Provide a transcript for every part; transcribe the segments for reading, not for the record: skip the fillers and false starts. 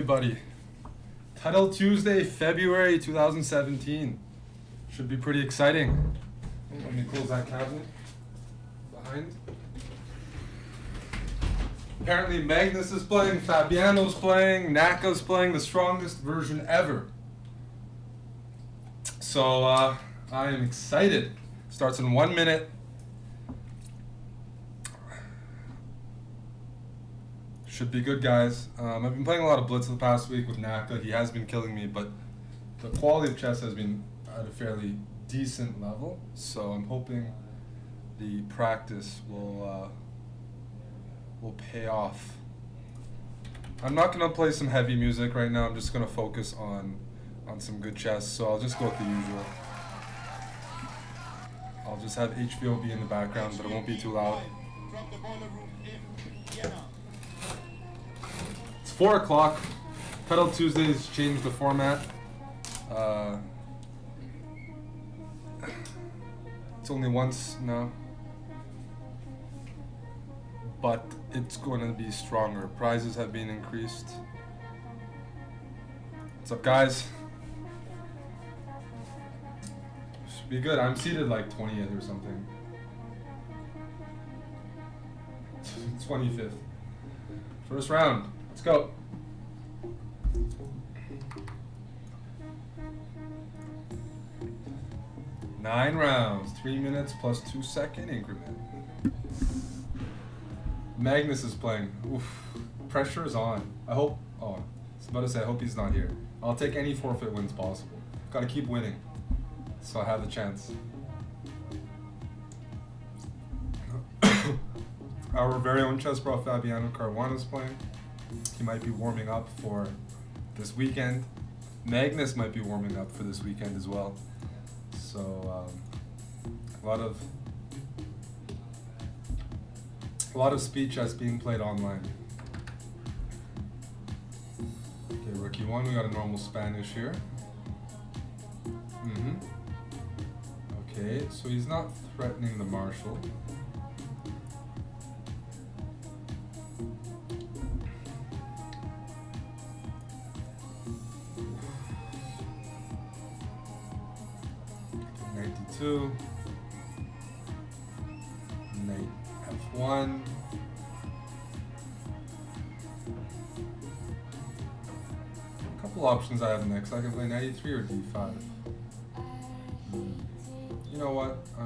Everybody, Title Tuesday, February 2017. Should be pretty exciting. Let me close that cabinet behind. Apparently Magnus is playing, Fabiano's playing, Naka's playing, the strongest version ever. So I am excited. Starts in 1 minute. Should be good, guys. I've been playing a lot of Blitz the past week with Naka. He has been killing me, but the quality of chess has been at a fairly decent level. So I'm hoping the practice will pay off. I'm not gonna play some heavy music right now. I'm just gonna focus on some good chess. So I'll just go with the usual. I'll just have HVOB in the background, but it won't be too loud. It's 4 o'clock. Title Tuesdays changed the format. It's only once now, but it's going to be stronger. Prizes have been increased. What's up, guys? Should be good. I'm seated like 20th or something. 25th. First round. Let's go. Nine rounds, 3 minutes plus 2 second increment. Magnus is playing. Oof. Pressure is on. I hope. Oh, I was about to say, I hope he's not here. I'll take any forfeit wins possible. Gotta keep winning, so I have the chance. Our very own chessbrah Fabiano Caruana is playing. He might be warming up for this weekend. Magnus might be warming up for this weekend as well. So a lot of speed chess being played online. Okay, rookie one. We got a normal Spanish here. Okay, so he's not threatening the marshal. Knight F1. A couple options I have next. I can play knight E3 or D5. You know what? I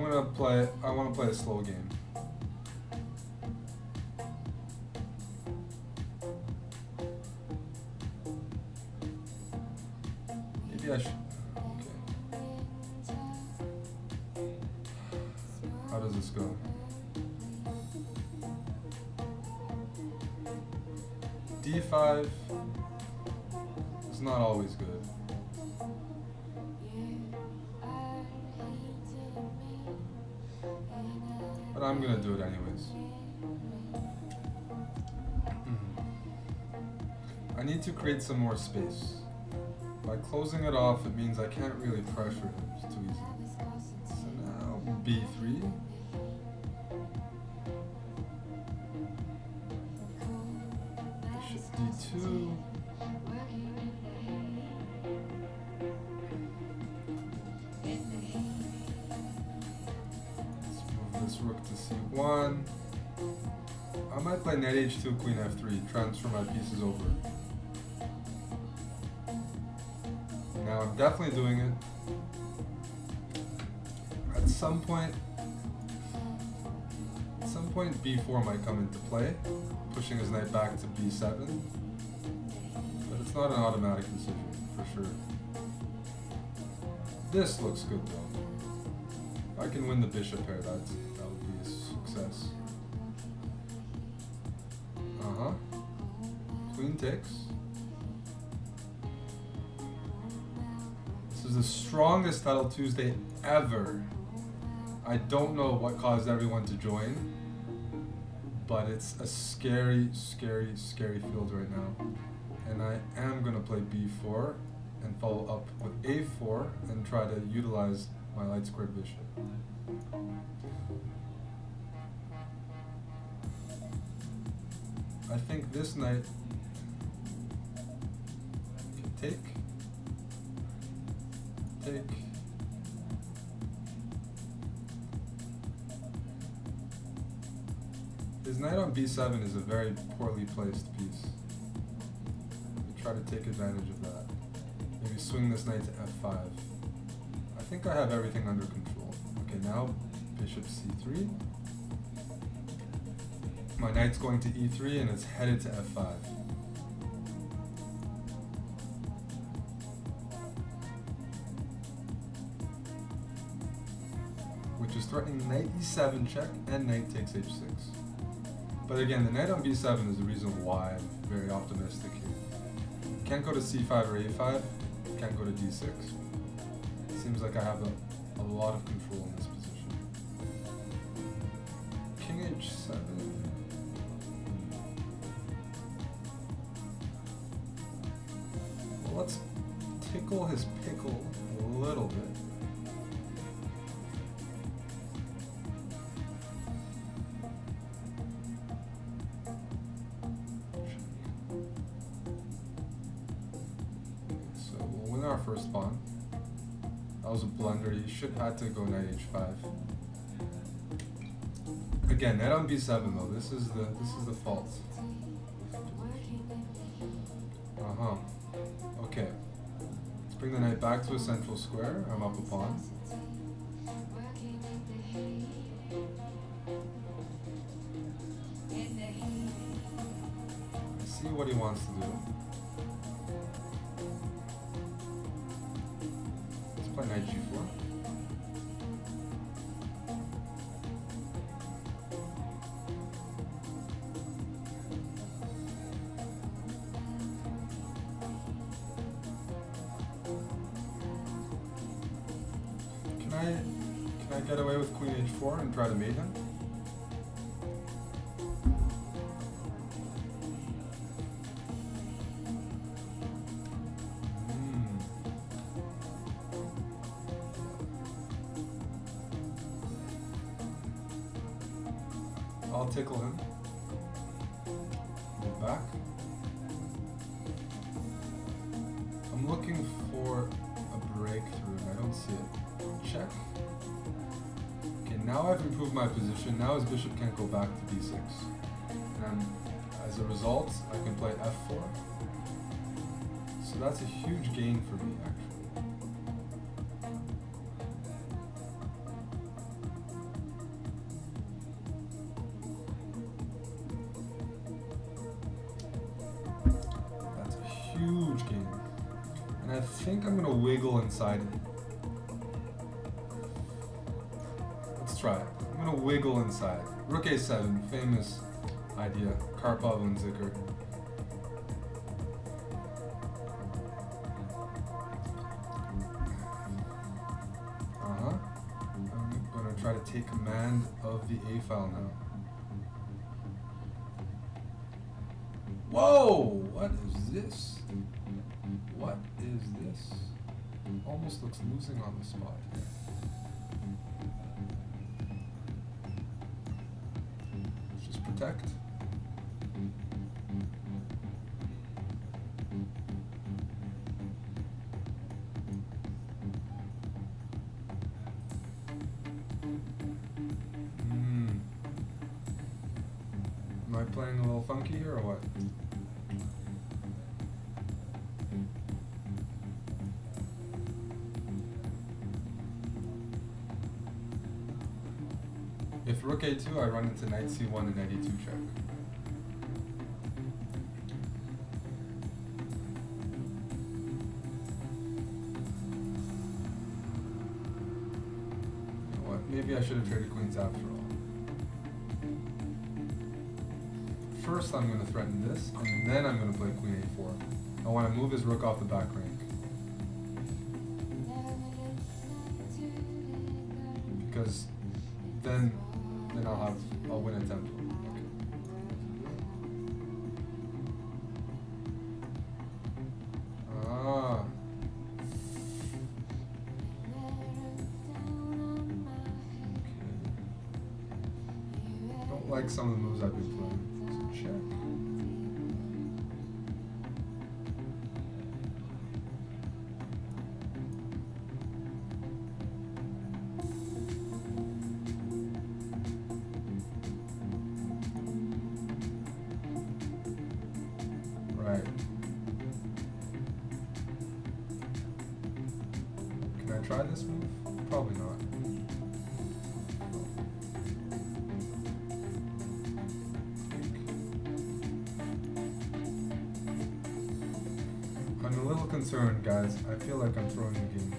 want to play a slow game. Maybe I should. How does this go? D5 is not always good. But I'm gonna do it anyways. I need to create some more space. By closing it off, it means I can't really pressure him. It's too easy. So now B3. Bishop D2. Let's move this rook to C1. I might play knight H2, queen F3, transfer my pieces over. Now I'm definitely doing it. At some point B4 might come into play, pushing his knight back to B7. But it's not an automatic decision, for sure. This looks good though. If I can win the bishop pair, that would be a success. Queen takes. This is the strongest Title Tuesday ever. I don't know what caused everyone to join, but it's a scary, scary, scary field right now. And I am going to play B4 and follow up with A4 and try to utilize my light squared bishop. I think this knight can take. His knight on b7 is a very poorly placed piece. Try to take advantage of that. Maybe swing this knight to f5. I think I have everything under control. Okay, now bishop c3. My knight's going to e3 and it's headed to f5. Which is threatening knight e7 check and knight takes h6. But again, the knight on b7 is the reason why I'm very optimistic here. Can't go to c5 or a5, can't go to d6. Seems like I have a lot of control in this position. King h7. Well, let's tickle his pickle a little bit. Our first pawn. That was a blunder. He should have had to go knight h5. Again, knight on b7 though. This is the fault. Okay. Let's bring the knight back to a central square. I'm up a pawn. I see what he wants to do. Play knight g4. Can I get away with queen h4 and try to mate him? I'll tickle him. Move back. I'm looking for a breakthrough and I don't see it. Check. Okay, now I've improved my position. Now his bishop can't go back to d6. And as a result, I can play f4. So that's a huge gain for me, actually. Huge game. And I think I'm gonna wiggle inside it. Let's try it. I'm gonna wiggle inside. Rook a7, famous idea. Karpov and Zicker. I'm gonna try to take command of the A file now. Whoa! What is this? What is this? Almost looks losing on the spot here. Let's just protect. Am I playing a little funky here or what? If rook a2, I run into knight c1 and knight e2 check. You know what? Maybe I should have traded queens after all. First I'm going to threaten this, and then I'm going to play queen a4. I want to move his rook off the back rank. Because then I'll win a tempo. Okay. Don't like some of the moves I've been playing. So check. Alright. Can I try this move? Probably not. I'm a little concerned, guys. I feel like I'm throwing the game.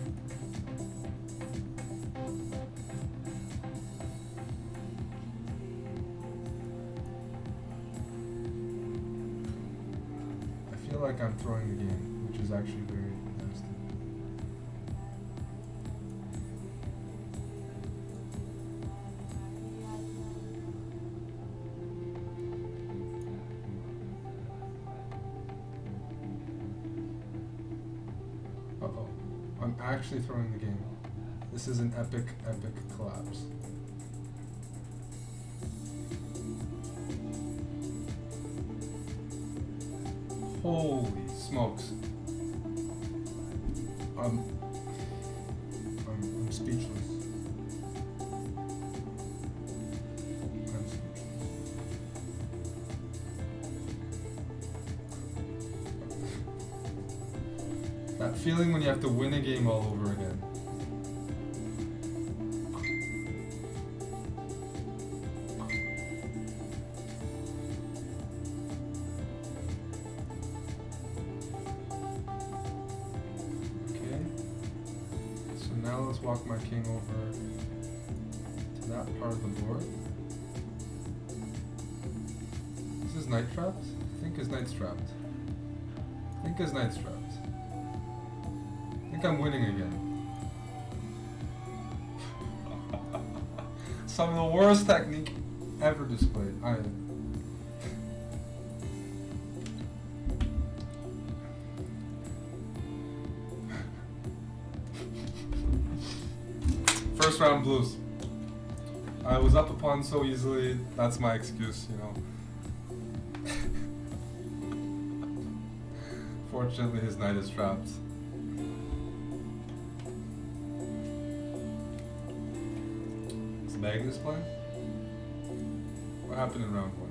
I feel like I'm throwing the game, which is actually very nasty. Uh-oh. I'm actually throwing the game. This is an epic, epic collapse. Holy smokes. I'm speechless. I'm speechless. That feeling when you have to win a game all over again. Now let's walk my king over to that part of the board. This is knight trapped? I think his knight's trapped. I think his knight's trapped. I think I'm winning again. Some of the worst technique ever displayed. First round blues. I was up a pawn so easily, that's my excuse, you know. Fortunately, his knight is trapped. Is Magnus playing? What happened in round one?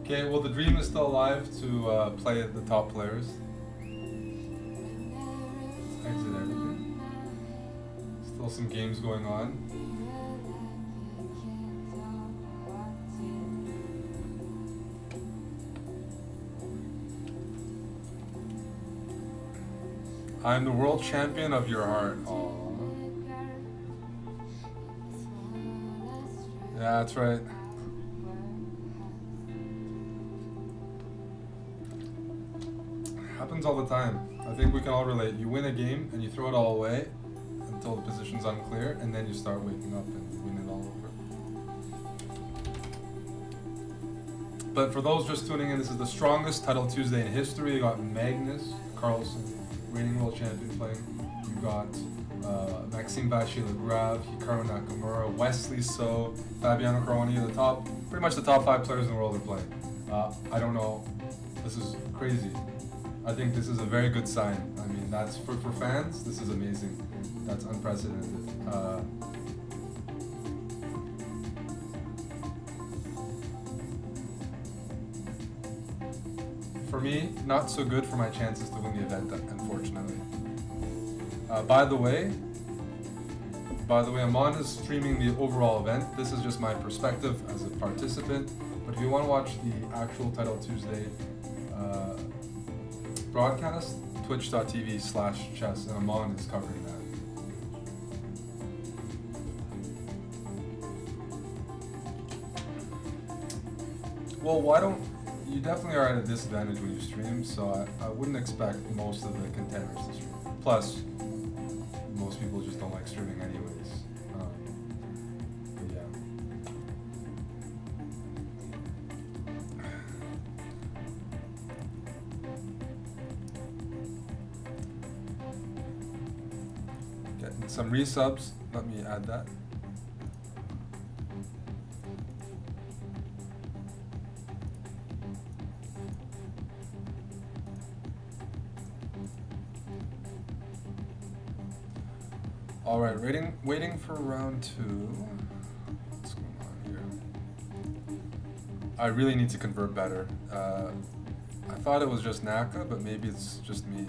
Okay, well the dream is still alive to play at the top players. Let's exit everything. Still some games going on. I'm the world champion of your heart. Aww. Yeah, that's right. Happens all the time. I think we can all relate. You win a game and you throw it all away until the position's unclear, and then you start waking up and you win it all over. But for those just tuning in, this is the strongest Title Tuesday in history. You got Magnus Carlsen, reigning world champion, playing. You got Maxime Vachier-Lagrave, Hikaru Nakamura, Wesley So, Fabiano Caruana, pretty much the top 5 players in the world are playing. I don't know. This is crazy. I think this is a very good sign. I mean, that's for fans, this is amazing. That's unprecedented. For me, not so good for my chances to win the event, unfortunately. By the way, Amon is streaming the overall event. This is just my perspective as a participant. But if you want to watch the actual Title Tuesday broadcast, twitch.tv/chess, and Amon is covering that. Well, why don't you definitely are at a disadvantage when you stream, so I wouldn't expect most of the contenders to stream. Plus, most people just don't like streaming anyways. But yeah. Getting some resubs. Let me add that. All right, waiting for round 2. What's going on here? I really need to convert better. I thought it was just Naka, but maybe it's just me.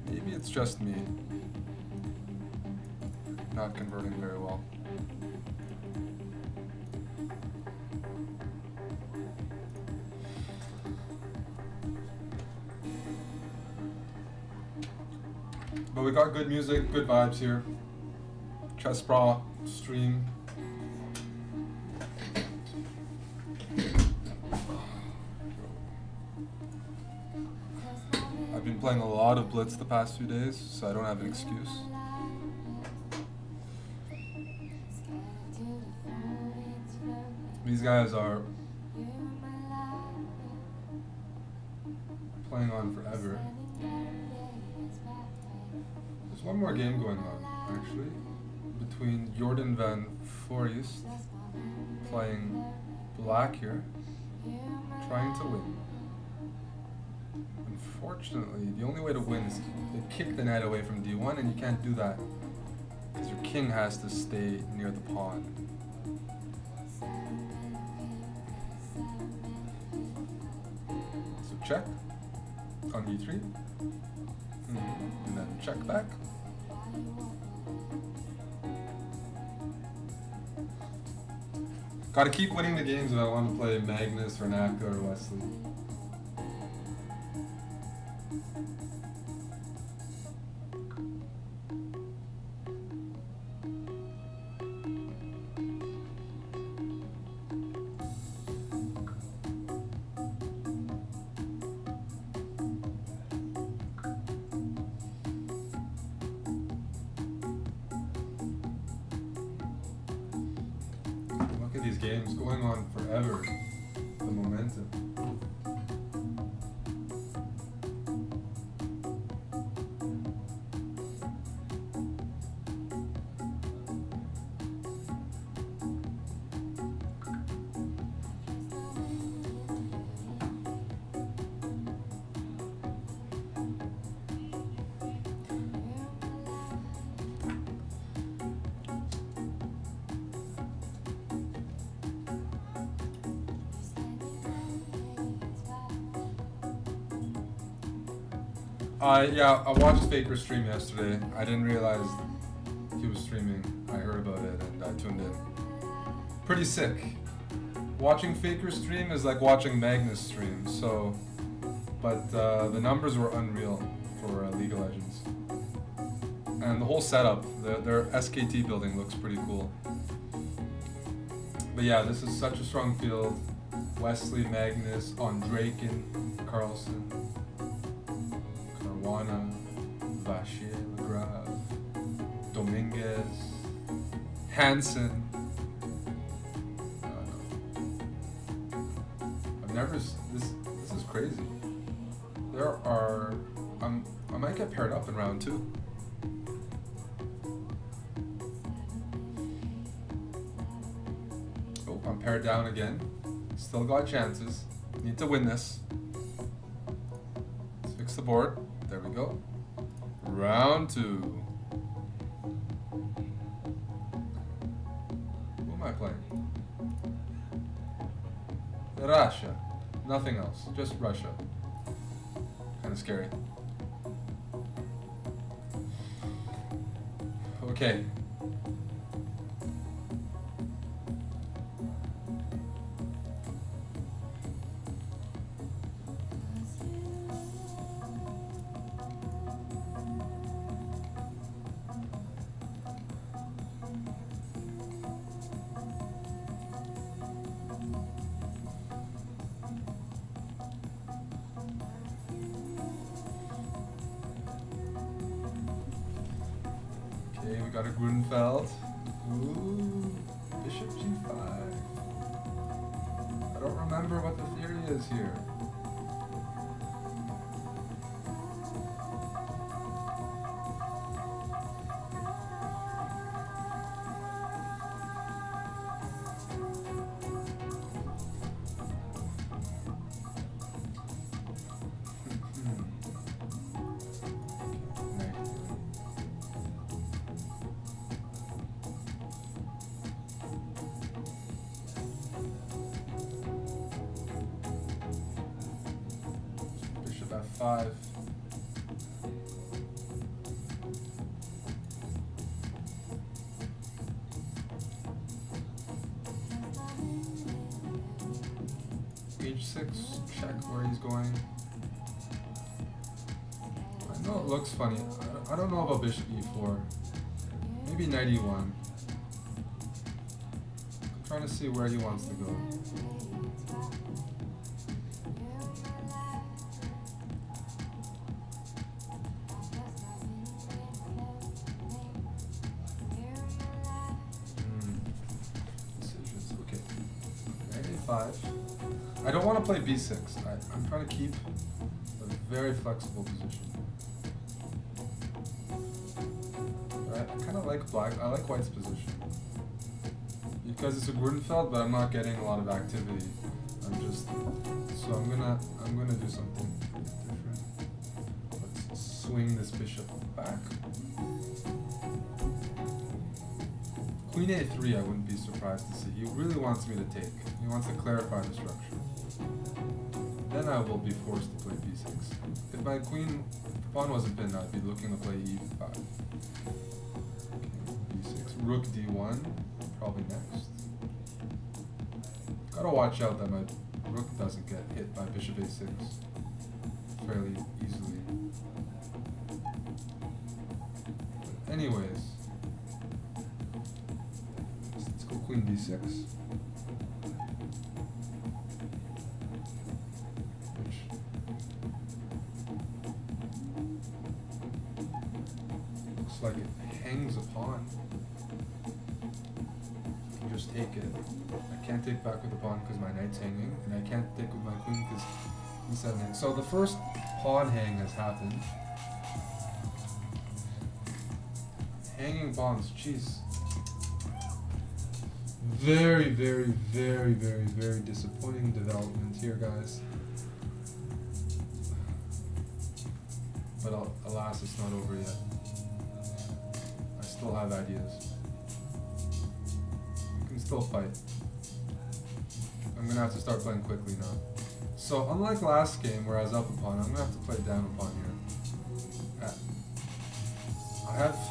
Maybe it's just me. Not converting very well. But we got good music, good vibes here. Chessbrah stream. I've been playing a lot of Blitz the past few days, so I don't have an excuse. These guys are playing on forever. There's one more game going on, actually, between Jordan van Foreest playing black here, trying to win. Unfortunately, the only way to win is to kick the knight away from d1, and you can't do that because your king has to stay near the pawn. So check on e3, and then check back. Gotta keep winning the games if I want to play Magnus or Naka or Wesley. Look at these games going on forever. The momentum. Yeah, I watched Faker stream yesterday. I didn't realize he was streaming. I heard about it and I tuned in. Pretty sick. Watching Faker stream is like watching Magnus stream, so... But the numbers were unreal for League of Legends. And the whole setup, their SKT building looks pretty cool. But yeah, this is such a strong field. Wesley, Magnus, Andraken, Carlsen, Caruana, Vachier, Legrave, Dominguez, Hansen. I've never. This is crazy. There are. I might get paired up in round 2. Oh, I'm paired down again. Still got chances. Need to win this. Let's fix the board. There we go. Round 2. Who am I playing? Russia. Nothing else. Just Russia. Kind of scary. Okay. Okay, we got a Grunfeld. Ooh, Bishop G5. I don't remember what the theory is here. e5. H6, check where he's going. I know it looks funny. I don't know about bishop e4. Maybe knight e1. I'm trying to see where he wants to go. Decisions. Okay. Knight a5. I don't want to play b6. I'm trying to keep a very flexible position. I kind of like black. I like white's position because it's a Grunfeld, but I'm not getting a lot of activity. So I'm gonna do something different. Let's swing this bishop back. Queen a3, I wouldn't be surprised to see. He really wants me to take. He wants to clarify the structure. Then I will be forced to play b6. If my pawn wasn't pinned, I'd be looking to play e5. Okay, b6, rook d1, probably next. Gotta watch out that my rook doesn't get hit by bishop a6 fairly easily. But anyways, let's go queen d6. Like it hangs a pawn. I can just take it. I can't take back with the pawn because my knight's hanging, and I can't take with my queen because he's hanging. So the first pawn hang has happened. Hanging pawns, jeez. Very, very, very, very, very disappointing development here, guys. But alas, it's not over yet. Still have ideas. We can still fight. I'm gonna have to start playing quickly now. So unlike last game where I was up a pawn, I'm gonna have to play down a pawn here.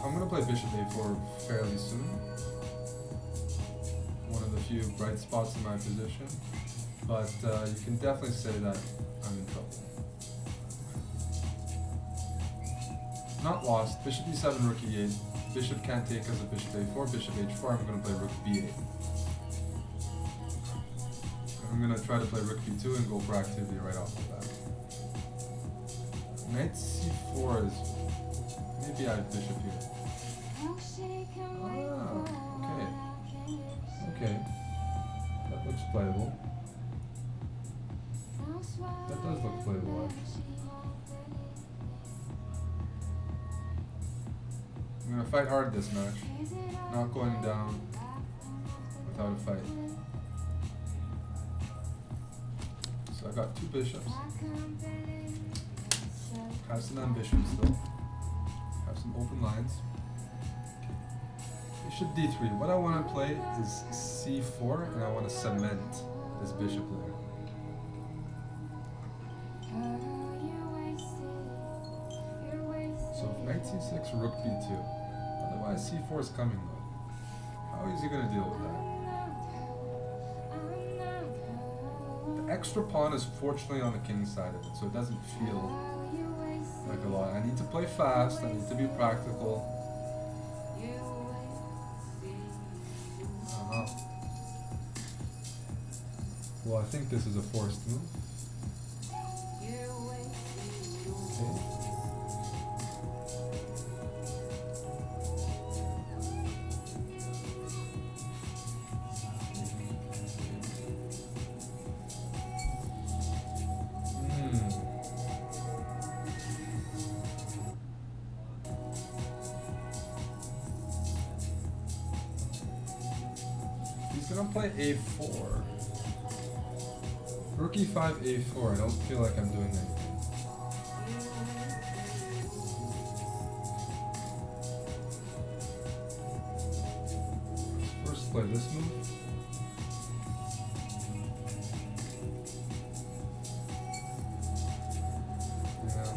I'm gonna play bishop a4 fairly soon. One of the few bright spots in my position, but you can definitely say that I'm in trouble. Not lost. Bishop e7, rook e8. Bishop can't take as a bishop a4, bishop h4, I'm going to play rook b8. I'm going to try to play rook b2 and go for activity right off the bat. Knight c4 is... maybe I have bishop here. Ah, okay. Okay. That looks playable. That does look playable, actually. I'm going to fight hard this match, not going down without a fight. So I got two bishops. Have some ambition still. Have some open lines. Bishop d3. What I want to play is c4, and I want to cement this bishop there. So knight c6, rook b2. Otherwise c4 is coming though. How is he going to deal with that? The extra pawn is fortunately on the king's side of it, so it doesn't feel like a lot. I need to play fast, I need to be practical. Well, I think this is a forced move. Okay. He's gonna play a4. Rook e5, a4. I don't feel like I'm doing anything. Let's first play this move. Yeah.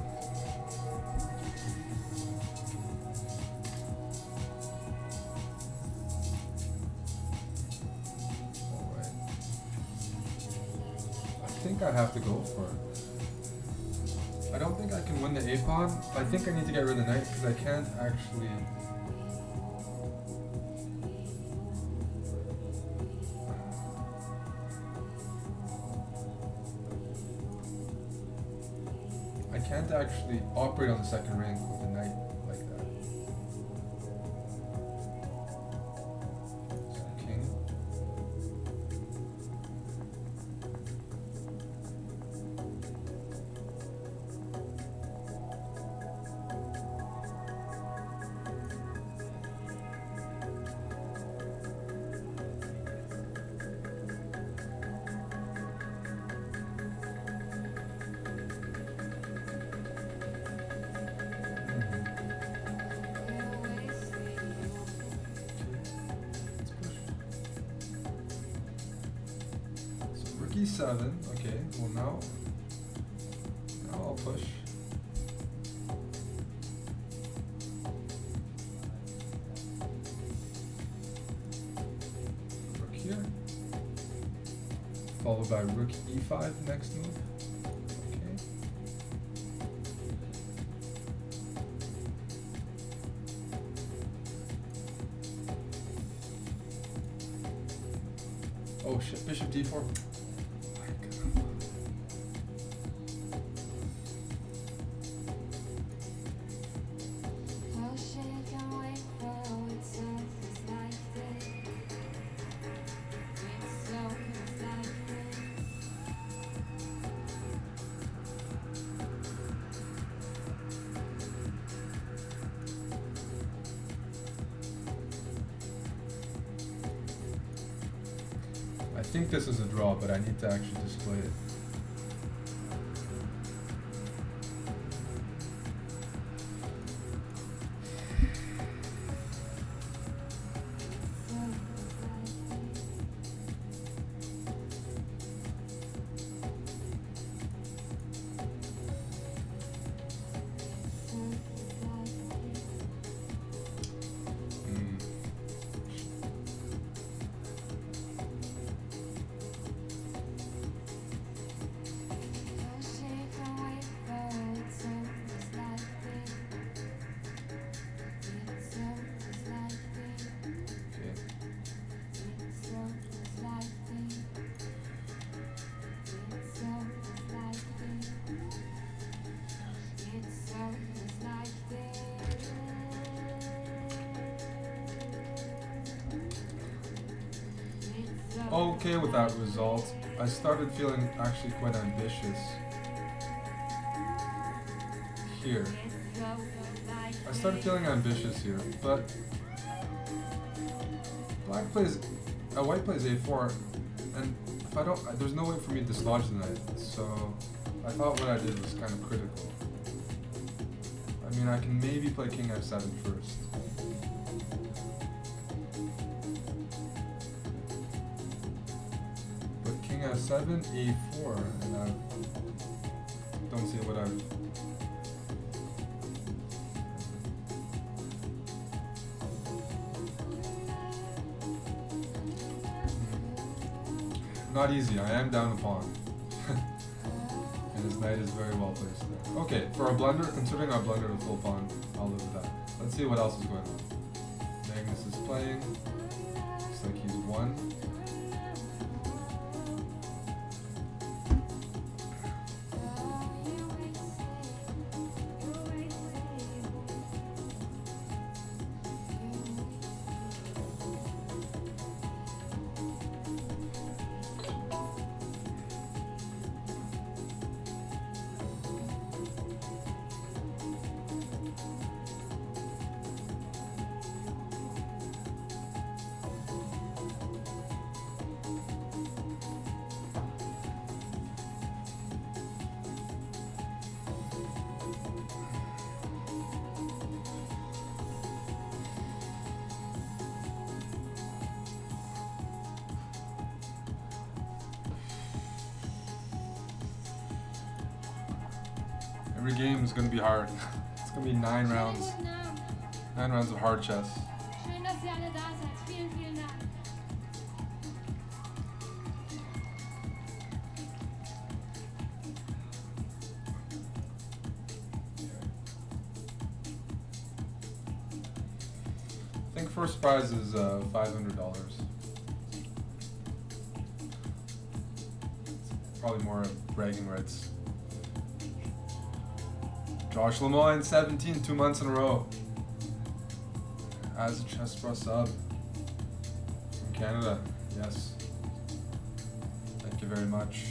think I have to go for it. I don't think I can win the A-pawn. I think I need to get rid of the knight because I can't actually... I can't actually operate on the second rank with the knight like that. So king. E7, okay, well now I'll push. Rook here. Followed by rook e5 next move. Okay. Oh shit, bishop d4. I think this is a draw, but I need to actually display it. Okay with that result. I started feeling actually quite ambitious here. I started feeling ambitious here, but white plays a4, and if I don't, there's no way for me to dislodge the knight. So I thought what I did was kind of critical. I mean, I can maybe play king f7 first. F7, A4, and I don't see what I've... Not easy, I am down a pawn. And his knight is very well placed there. Okay, for a blunder, considering I blundered a full pawn, I'll live with that. Let's see what else is going on. Magnus is playing. Looks like he's won. Every game is going to be hard. It's going to be 9 rounds. 9 rounds of hard chess. Schön, dass ihr alle da seid. Vielen, vielen Dank. I think first prize is $500. Probably more bragging rights. Josh Lemoyne, 17, 2 months in a row. As a chessbrah sub from Canada, yes. Thank you very much.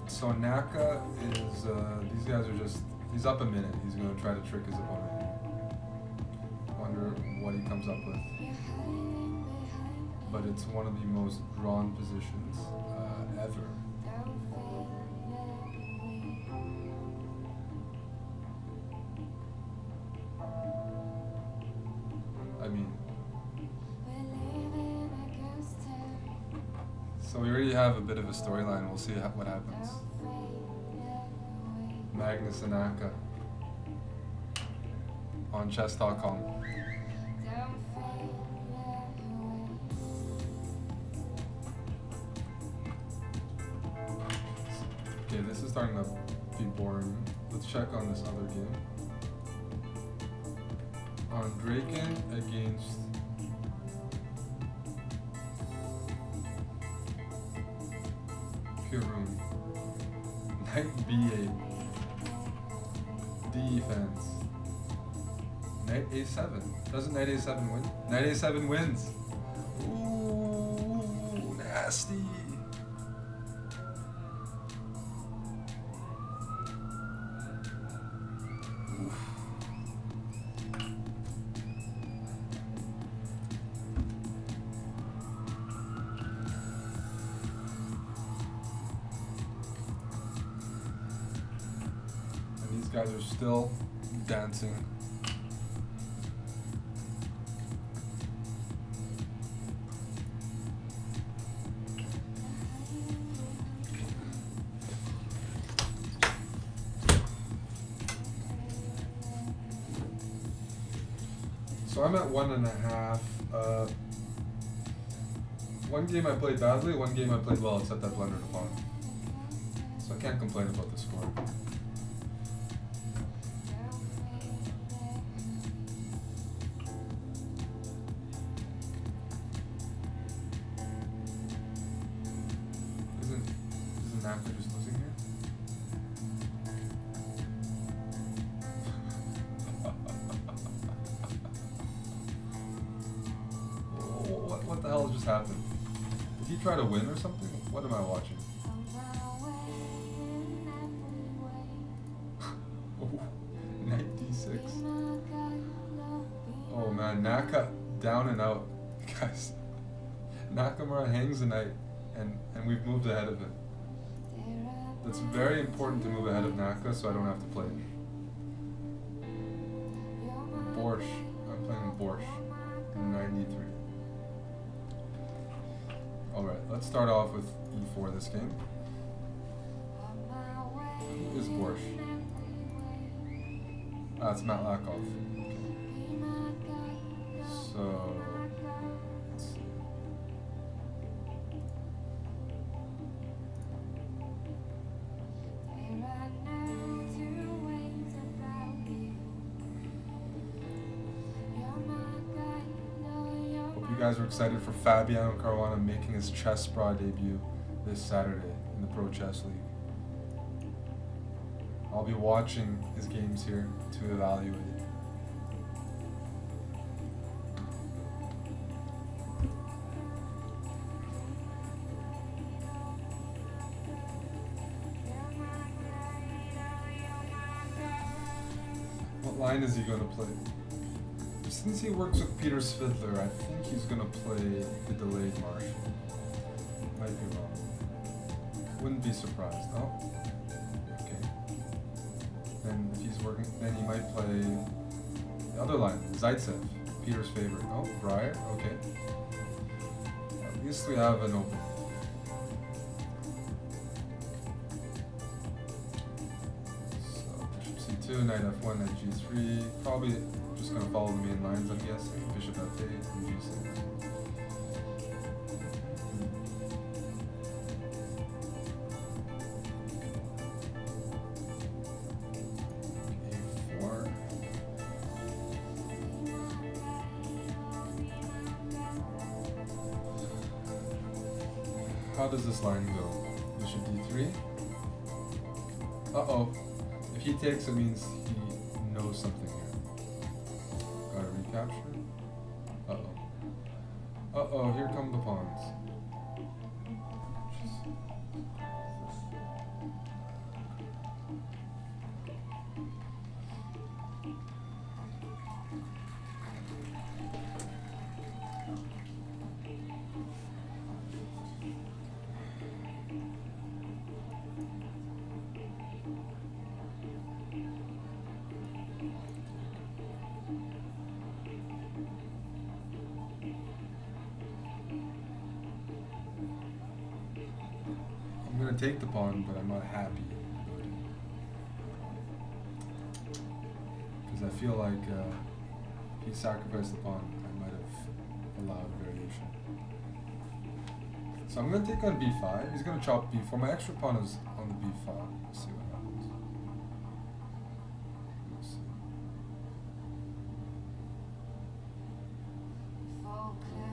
So Naka is, these guys are just, he's up a minute. He's going to try to trick his opponent. Wonder what he comes up with. But it's one of the most drawn positions ever. I mean, so we already have a bit of a storyline. We'll see what happens. Magnus and Naka on chess.com. Okay, this is starting to be boring. Let's check on this other game. On Draken against Pirun. Knight B8. Defense. Knight A7. Doesn't Knight A7 win? Knight A7 wins. Ooh, nasty. Oof. And these guys are still dancing. So I'm at 1.5. One game I played badly, one game I played well, except I blundered a pawn. So I can't complain about the score. Isn't Naka just losing here? What the hell just happened? Did he try to win or something? What am I watching? Oh, Knight D6. Oh man, Naka down and out. Guys, Nakamura hangs the knight and we've moved ahead of him. It's very important to move ahead of Naka so I don't have to play. Borscht. I'm playing Borscht. 93. Alright, let's start off with E4 this game. Who is Borscht? Ah, it's Matt Lakoff. Okay. So, let's see. You guys are excited for Fabiano Caruana making his chessbrah debut this Saturday in the Pro Chess League. I'll be watching his games here to evaluate. What line is he going to play? Since he works with Peter Svidler, I think he's going to play the delayed Marshall. Might be wrong. Wouldn't be surprised. Oh, okay. Then if he's working, then he might play the other line, Zaitsev, Peter's favorite. Oh, Breyer, okay. At least we have an open. knight f1, knight g3. Probably just gonna follow the main lines, I'm guessing. Bishop f8 and g6. a4. How does this line go? Bishop d3. Uh-oh. If he takes, it means he knows something here. Gotta recapture. Uh-oh. Uh-oh, here come the pawns. I'm gonna take the pawn, but I'm not happy about it. Because I feel like if he sacrificed the pawn, I might have allowed variation. So I'm gonna take on b5. He's gonna chop b4. My extra pawn is on the b5. Let's see what happens. Let's see. Okay.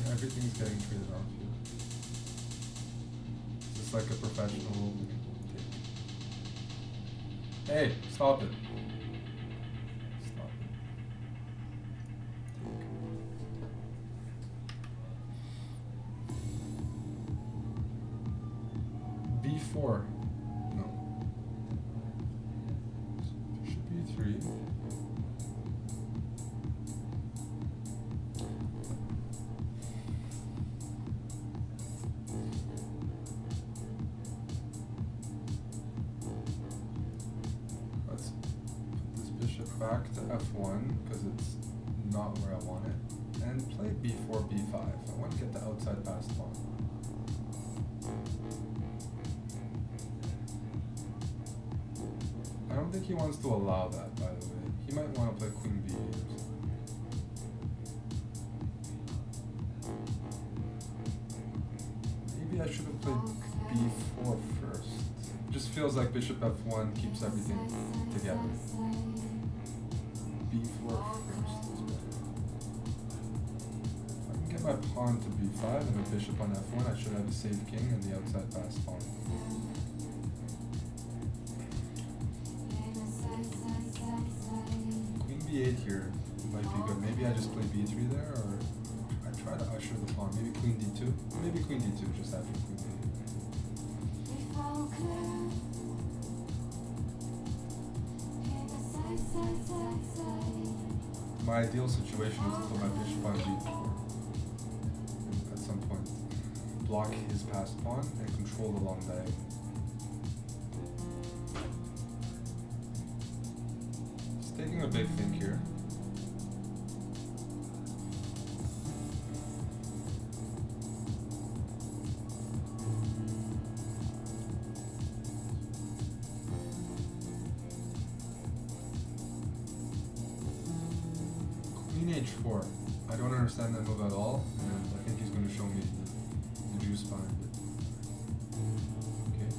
Everything's getting traded off here. It's like a professional. Hey, stop it. Stop it. B4. No. Bishop B3. Back to f1 because it's not where I want it, and play b4, b5. I want to get the outside passed pawn. I don't think he wants to allow that, by the way. He might want to play queen b8 or something. Maybe I should have played b4 first. It just feels like bishop f1 keeps everything together. b4 first is better. If I can get my pawn to b5 and a bishop on f1, I should have a safe king and the outside passed pawn. Queen b8 here might be good. Maybe I just play b3 there, or I try to usher the pawn. Maybe queen d2. Maybe queen d2 just after queen b8. My ideal situation is to put my bishop on b4 and at some point block his passed pawn and control the long diagonal. He's taking a big think here. H4. I don't understand that move at all, and I think he's going to show me the juice behind it. Okay.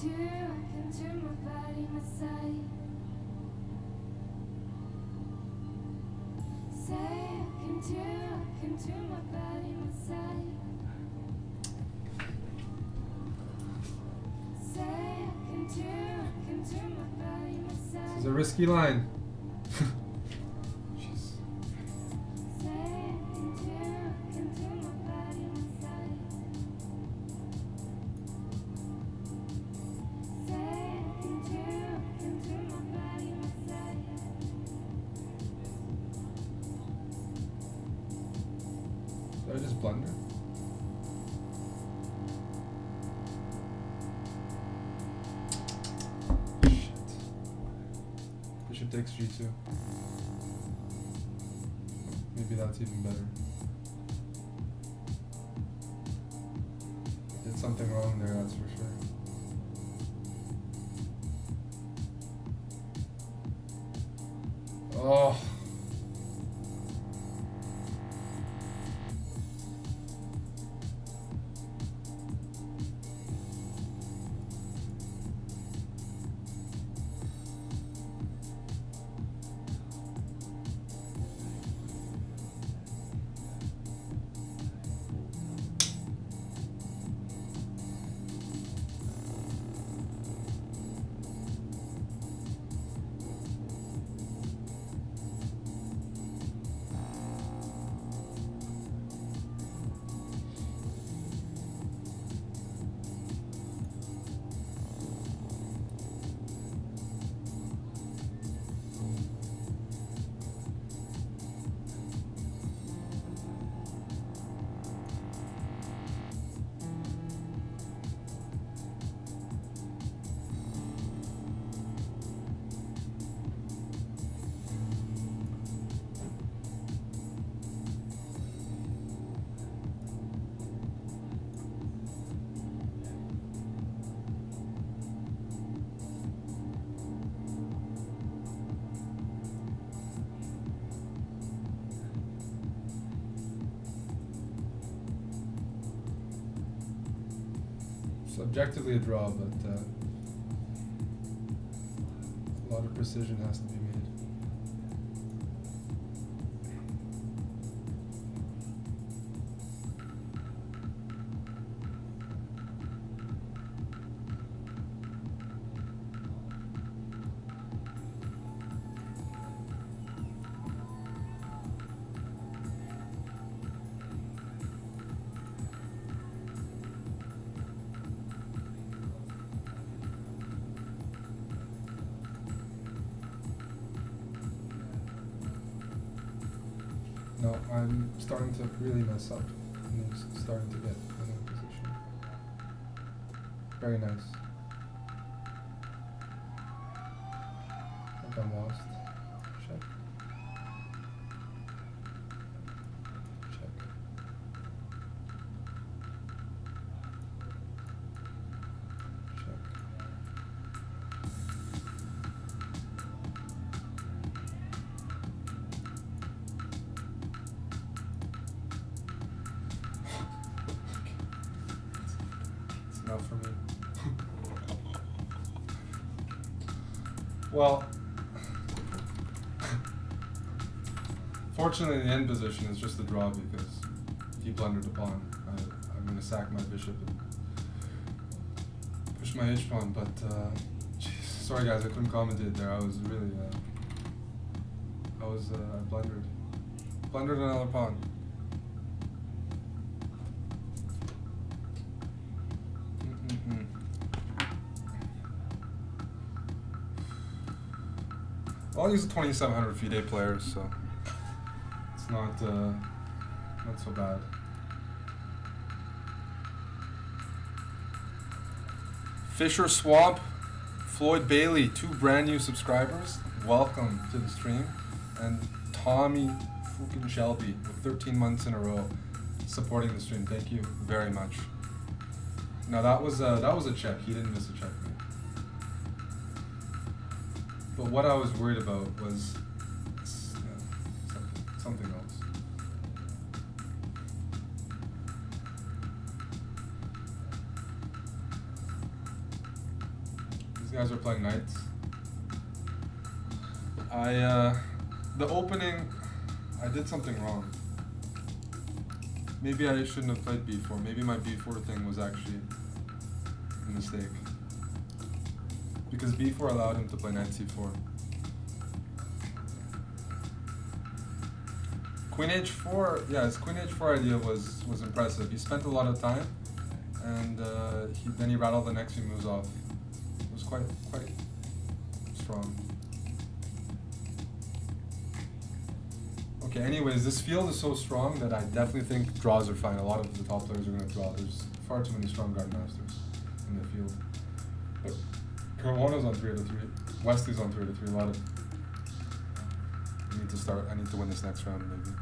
turn my body, my side. Say I can turn my body, my side. Say I can turn my body, my side. This is a risky line. Jeez. Say I can turn my body, my side. Say I can turn my body, my side. Did I just blunder? Shit. Bishop takes g2. Maybe that's even better. Did something wrong there, that's for sure. Oh. Objectively a draw, but a lot of precision has to be made. No, I'm starting to really mess up. I'm starting to get in a position. Very nice. I think I'm lost. Check. Check. Check. Enough for me. Well, fortunately the end position is just a draw because he blundered a pawn. I'm going to sack my bishop and push my h-pawn, but geez, sorry guys, I couldn't commentate there. I was really, I blundered. Blundered another pawn. Well, I'll use the 2700 FIDE players, so it's not so bad. Fisher Swamp, Floyd Bailey, 2 brand new subscribers. Welcome to the stream. And Tommy fucking Shelby with 13 months in a row supporting the stream. Thank you very much. Now that was a check. He didn't miss a checkmate. But what I was worried about was something else. guys are playing knights. The opening, I did something wrong. Maybe I shouldn't have played b4. Maybe my b4 thing was actually a mistake. Because b4 allowed him to play knight c4. Queen h4, yeah, his queen h4 idea was impressive. He spent a lot of time, and then he rattled the next few moves off. It was quite strong. Okay, anyways, this field is so strong that I definitely think draws are fine. A lot of the top players are going to draw. There's far too many strong grandmasters in the field. But Caruana's on 3-3. Wesley's on 3-3. A lot of. I need to start. I need to win this next round, maybe.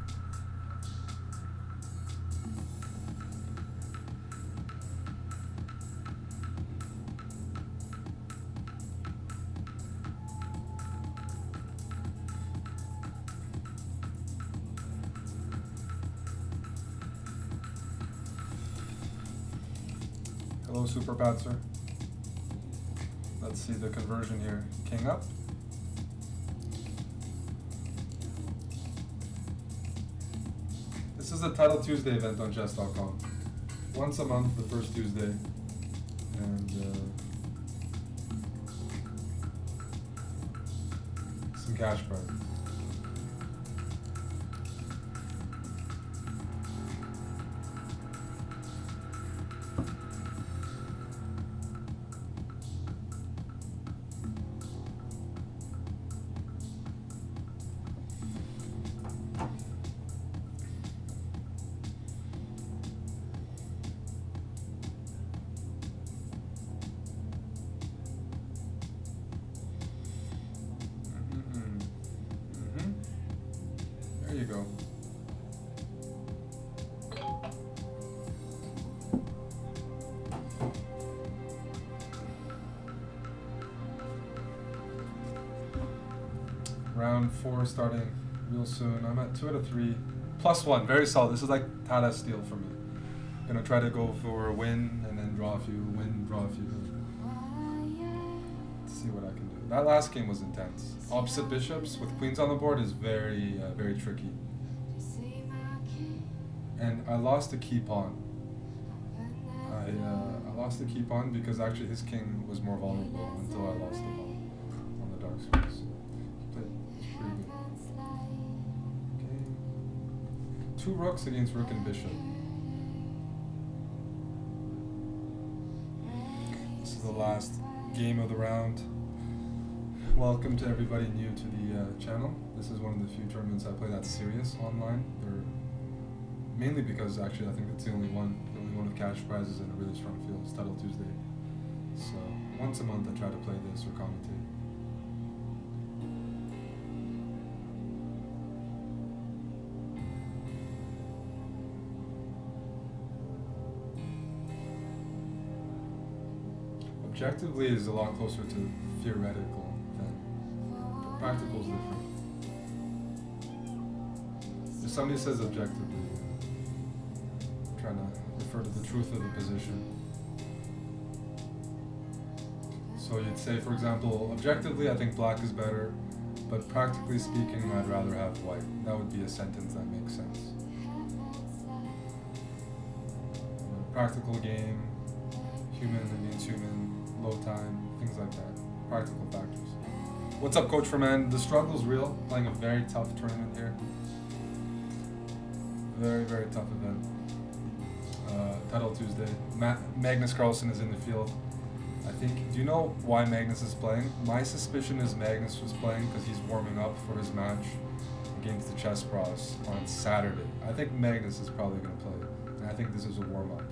Hello, Super Patzer. Let's see the conversion here. King up. This is the Title Tuesday event on chess.com. Once a month, the first Tuesday. And some cash prize. There you go. Round 4 starting real soon. I'm at 2-3. +1, very solid. This is like Tata steel for me. Gonna try to go for a win and then draw a few, win, draw a few. Let's see what I can do. That last game was intense. Opposite bishops with queens on the board is very tricky. And I lost the key pawn. I lost the key pawn because actually his king was more vulnerable until I lost the pawn on the dark space. He played pretty good. Okay. 2 rooks against rook and bishop. This is the last game of the round. Welcome to everybody new to the channel. This is one of the few tournaments I play that's serious online. They're mainly because actually I think it's the only one with cash prizes and a really strong field. It's Title Tuesday. So once a month I try to play this or commentate. Objectively is a lot closer to theoretical than practical is different. If somebody says objectively, I'm trying to refer to the truth of the position. So you'd say, for example, objectively I think black is better, but practically speaking I'd rather have white. That would be a sentence that makes sense. Practical game, human against human, low time, things like that. Practical factors. What's up, Coach Ferman? The struggle's real. Playing a very tough tournament here. Very tough event. Title Tuesday. Magnus Carlsen is in the field. I think. Do you know why Magnus is playing? My suspicion is Magnus was playing because he's warming up for his match against the chessbrahs on Saturday. I think Magnus is probably going to play, and I think this is a warm up.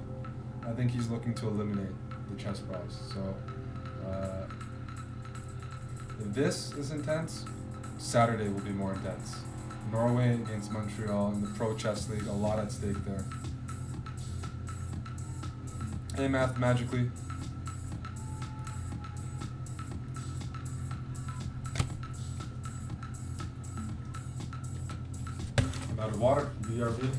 I think he's looking to eliminate the chessbrahs. So if this is intense, Saturday will be more intense. Norway against Montreal in the Pro Chess League, a lot at stake there. Hey, Math Magically. I'm out of water, BRB.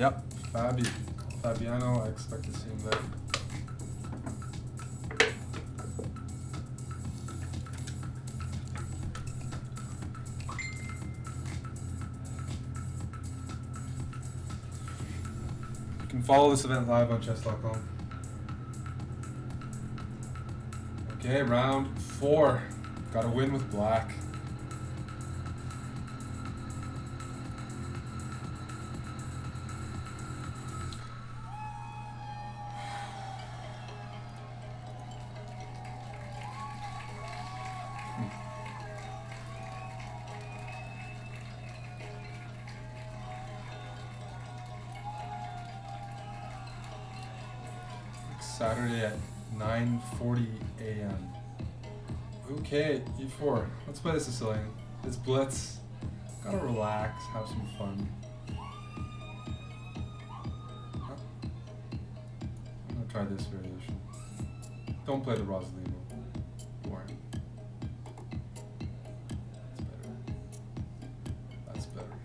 Yep, Fabiano, I expect to see him there. You can follow this event live on chess.com. Okay, round 4. Got a win with black. Saturday at 9:40 a.m. Okay, e4. Let's play the Sicilian. It's blitz. Gotta relax, have some fun. Huh? I'm gonna try this variation. Don't play the Rosalino. Boring. That's better. That's better.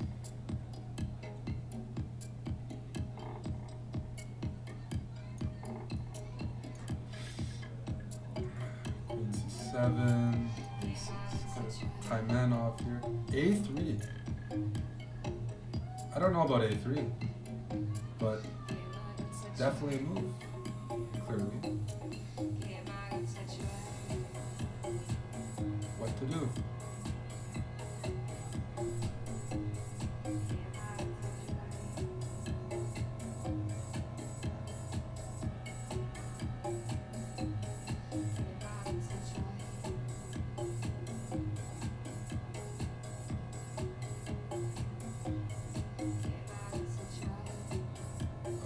Queen c7, a6. Tie man off here. a3. I don't know about a3, but definitely a move. Clearly. What to do?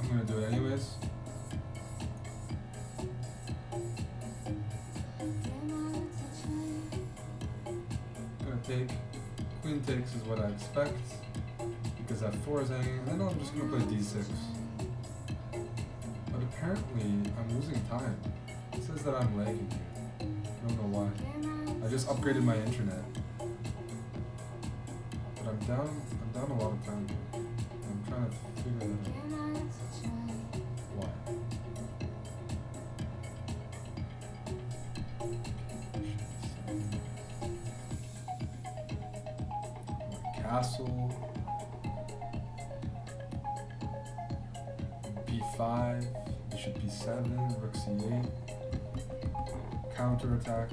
I'm gonna do it anyways. Gonna take. Queen takes is what I expect because f4 is hanging, and then I'm just gonna play d6. But apparently I'm losing time. It says that I'm lagging here. I don't know why. I just upgraded my internet. But I'm down a lot of time here. I'm trying to figure that out. Why? Castle. b5. Bishop b7. Rook c8. Counter attack.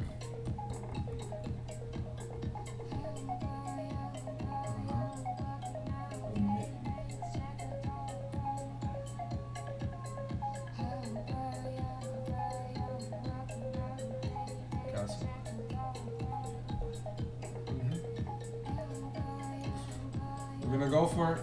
We're gonna go for it.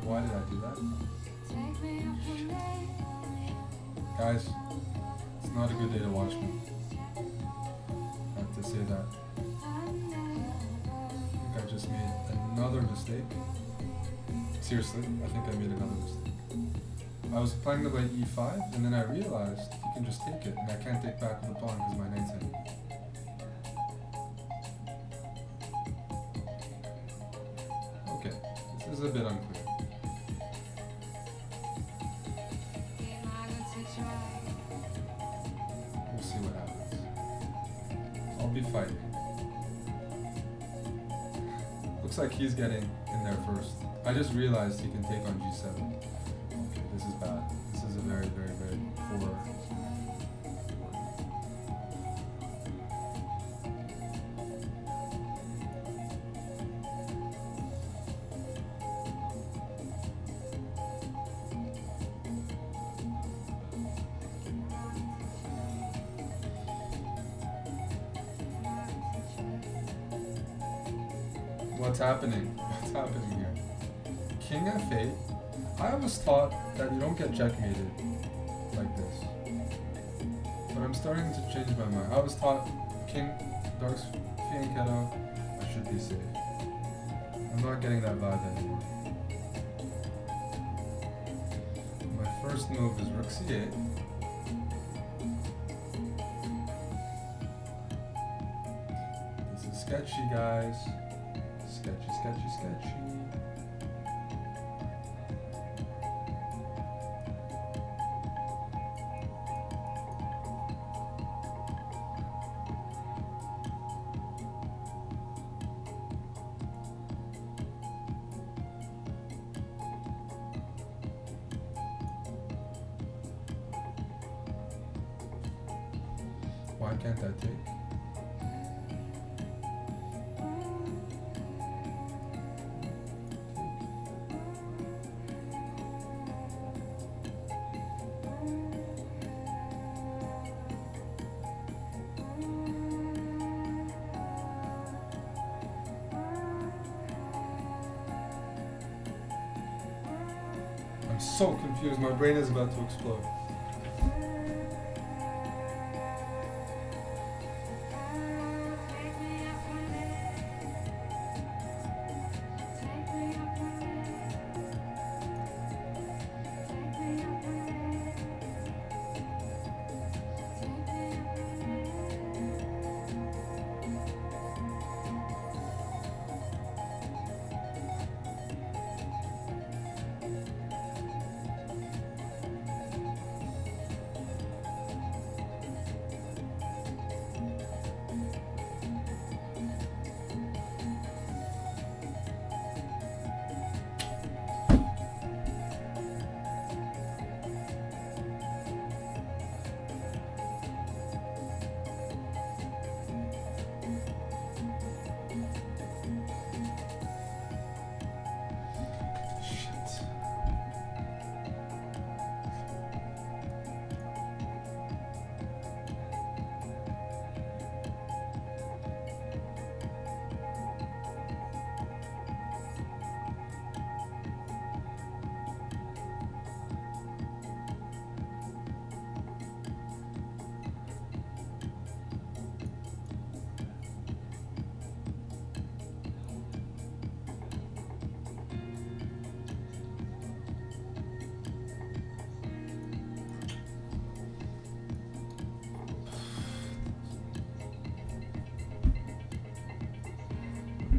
Why did I do that? Guys, it's not a good day to watch me. I have to say that. I think I just made another mistake. Seriously, I think I made another mistake. I was planning to play e5, and then I realized you can just take it, and I can't take back with the pawn because my knight's hanging. Okay, this is a bit unclear. We'll see what happens. I'll be fighting. Looks like he's getting in there first. I just realized he can take on g7. Okay, this is bad. This is a very, very, very poor. What's happening? What's happening here? King f8. I always thought that you don't get checkmated like this. But I'm starting to change my mind. I was taught King, Dark Fianchetto, I should be safe. I'm not getting that vibe anymore. My first move is Rook C8. This is sketchy, guys. Sketchy, sketchy, sketchy. Why can't I take? I'm so confused. My brain is about to explode.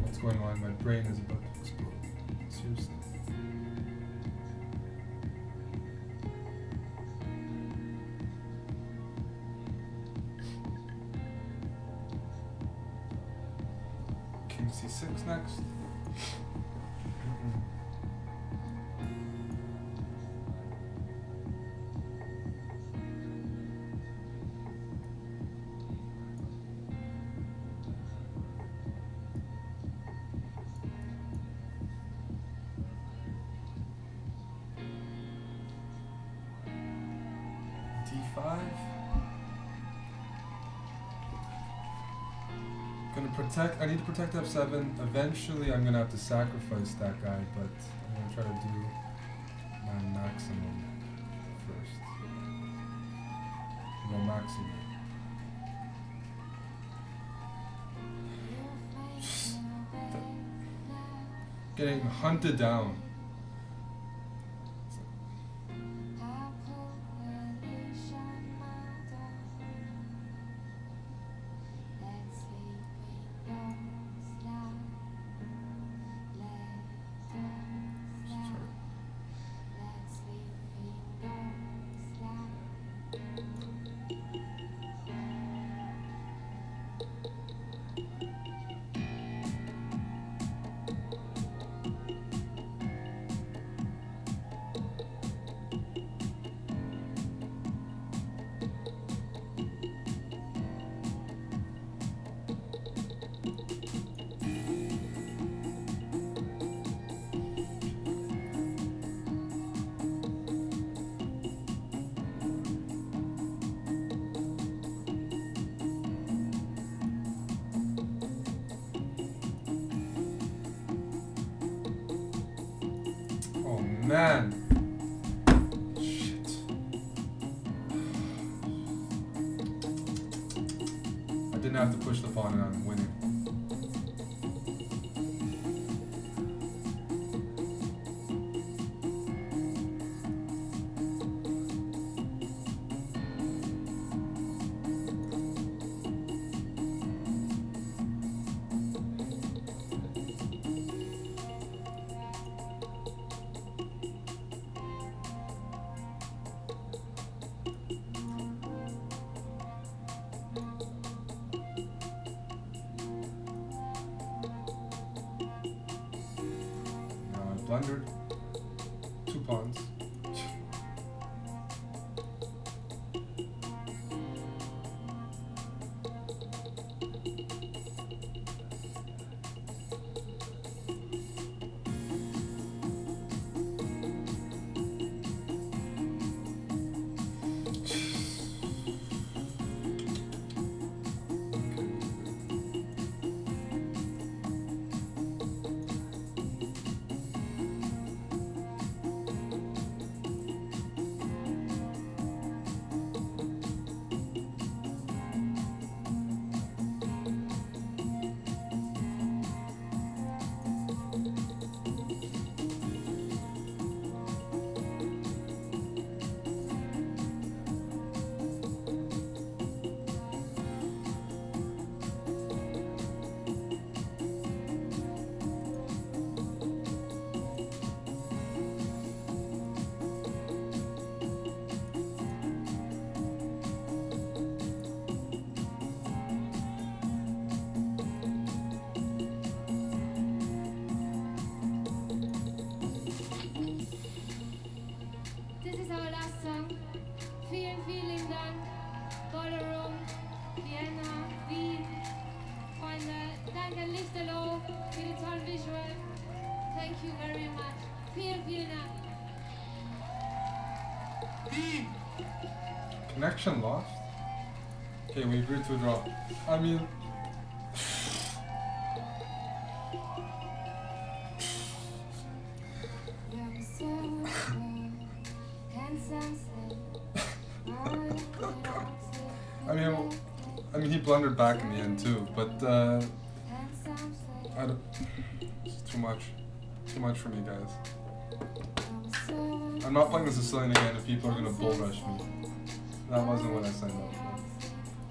What's going on? My brain is about to explode. Seriously. King C6 next. D5. Gonna protect. I need to protect F7. Eventually, I'm gonna have to sacrifice that guy, but I'm gonna try to do my maximum first. No maximum. Just getting hunted down. Man. Shit. didn't have to push the pawn and I'm winning. Blundered 2 pawns. This is our last song. Vielen Dank. Ballroom, Vienna, Wien. Freunde, danke Lichterloh für die tollen Visual. Thank you very much. Vielen Dank. Connection lost? Okay, we agreed to a draw. I mean... I mean, he blundered back in the end too, but I don't, it's too much for me, guys. I'm not playing the Sicilian again if people are gonna bull rush me. That wasn't what I signed up for.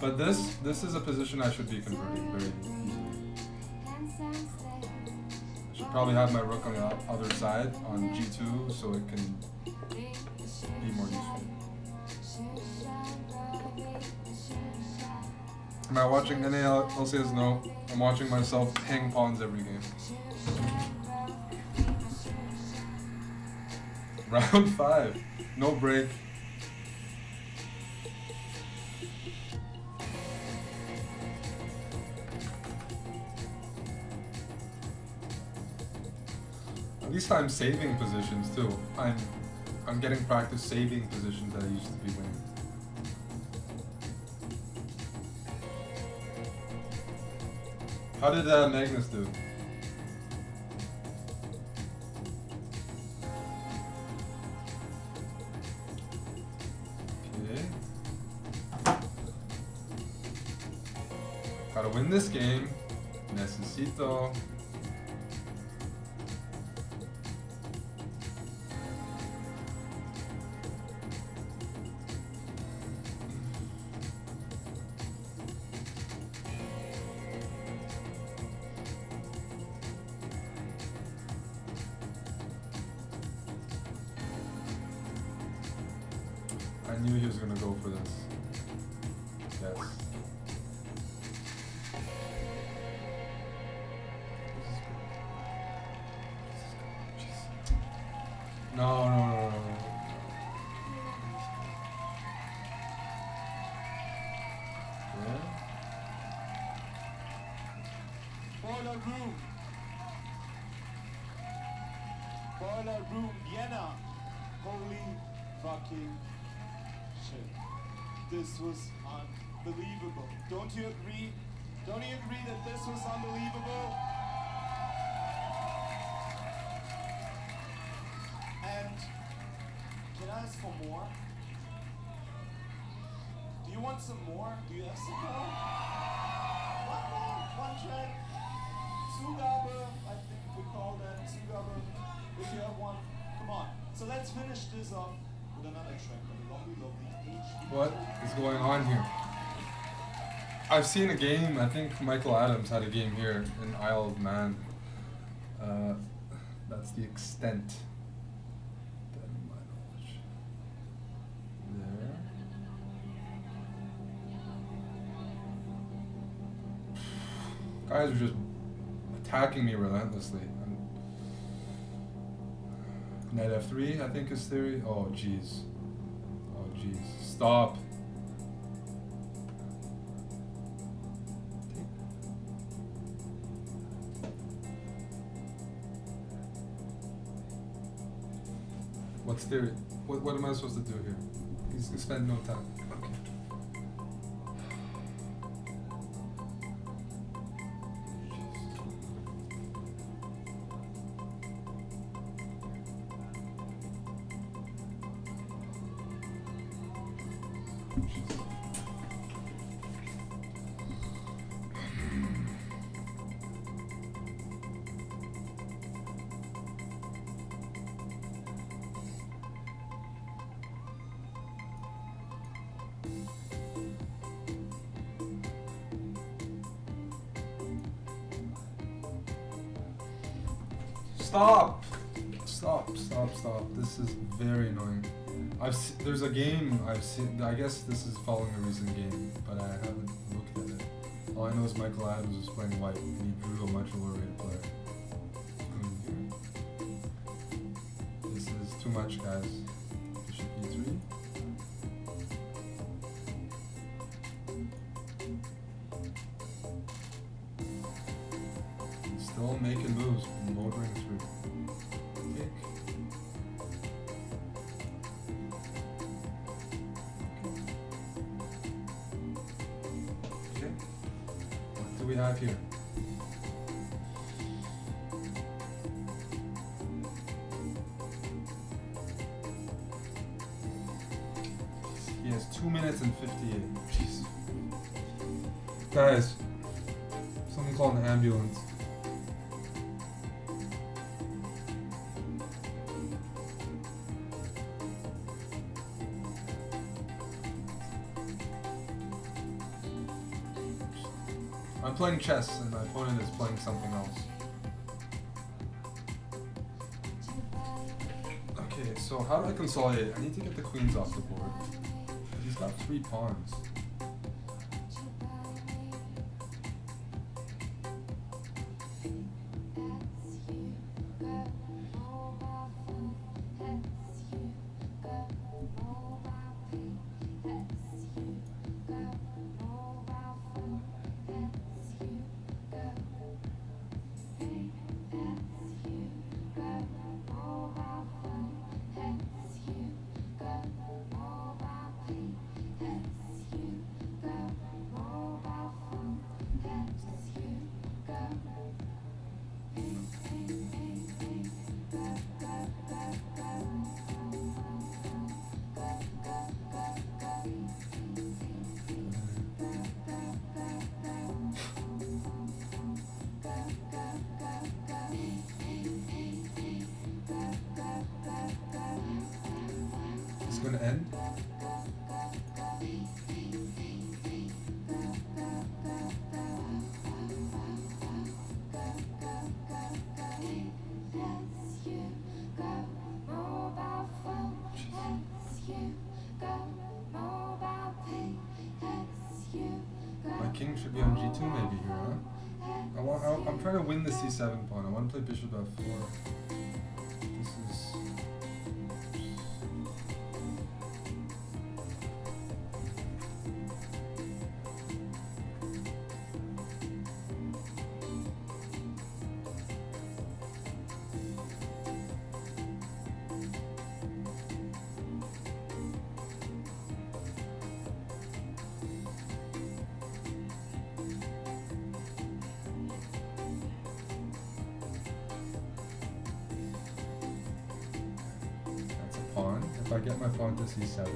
But this is a position I should be converting very easily. I should probably have my rook on the other side on g2 so it can be more useful. Am I watching NA? LCS? No. I'm watching myself hang pawns every game. Round 5. No break. At least I'm saving positions too. I'm getting practice saving positions that I used to be winning. How did Magnus do? Okay. Gotta win this game. Necesito. I knew he was gonna go for this. Yes. No. Yeah. Boiler room, Vienna. Holy fucking shit. This was unbelievable. Don't you agree? Don't you agree that this was unbelievable? And can I ask for more? Do you want some more? Do you have some more? one check. Zugabe, I think we call that Zugabe. If you have one, come on. So let's finish this off with another track, the lovely, lovely HD. What is going on here? I've seen a game, I think Michael Adams had a game here in Isle of Man. That's the extent. That in my knowledge. There. Guys are just attacking me relentlessly. Knight f3, I think is theory. Oh jeez. Oh jeez. Stop. What's theory? What am I supposed to do here? He's gonna spend no time. Okay. Stop! Stop, stop, stop. This is very annoying. There's a game I've seen, I guess this is following a recent game, but I haven't looked at it. All I know is Michael Adams was playing white and he drew a much lower rated player. This is too much, guys. Bishop e3. Still making moves, motoring through. Kick. Okay. What do we have here? He has 2 minutes and 58. Jeez. Guys, someone call an ambulance. I'm playing chess and my opponent is playing something else. Okay, so how do I consolidate? I need to get the queens off the board. He's got 3 pawns. Gonna end. My king should be on g2 maybe here, huh? I'm trying to win the c7 pawn. I want to play bishop f4. This is... pawn. If I get my pawn to c7,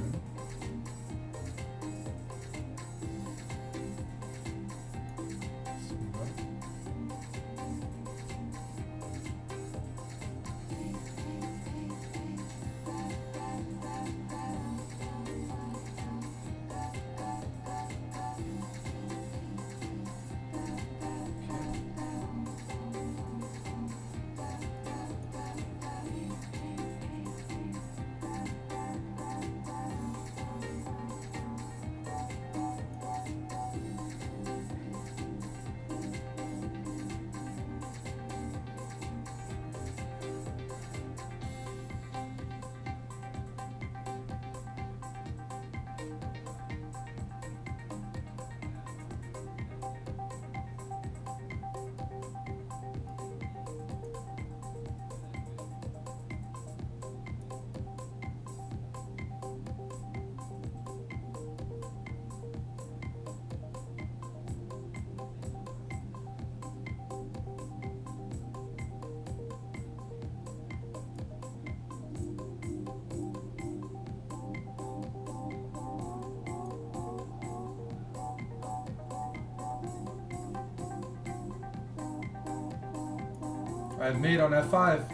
I have mate on f5.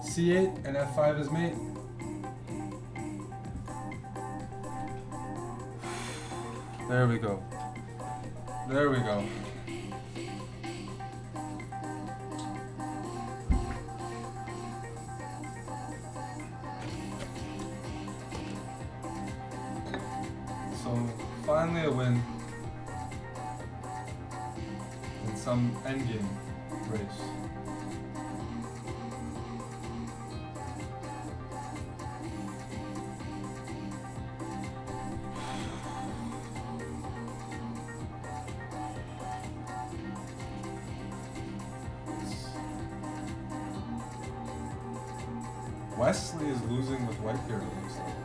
c8 and f5 is mate. There we go. There we go. So finally a win in some endgame race. Wesley is losing with white here, it looks like.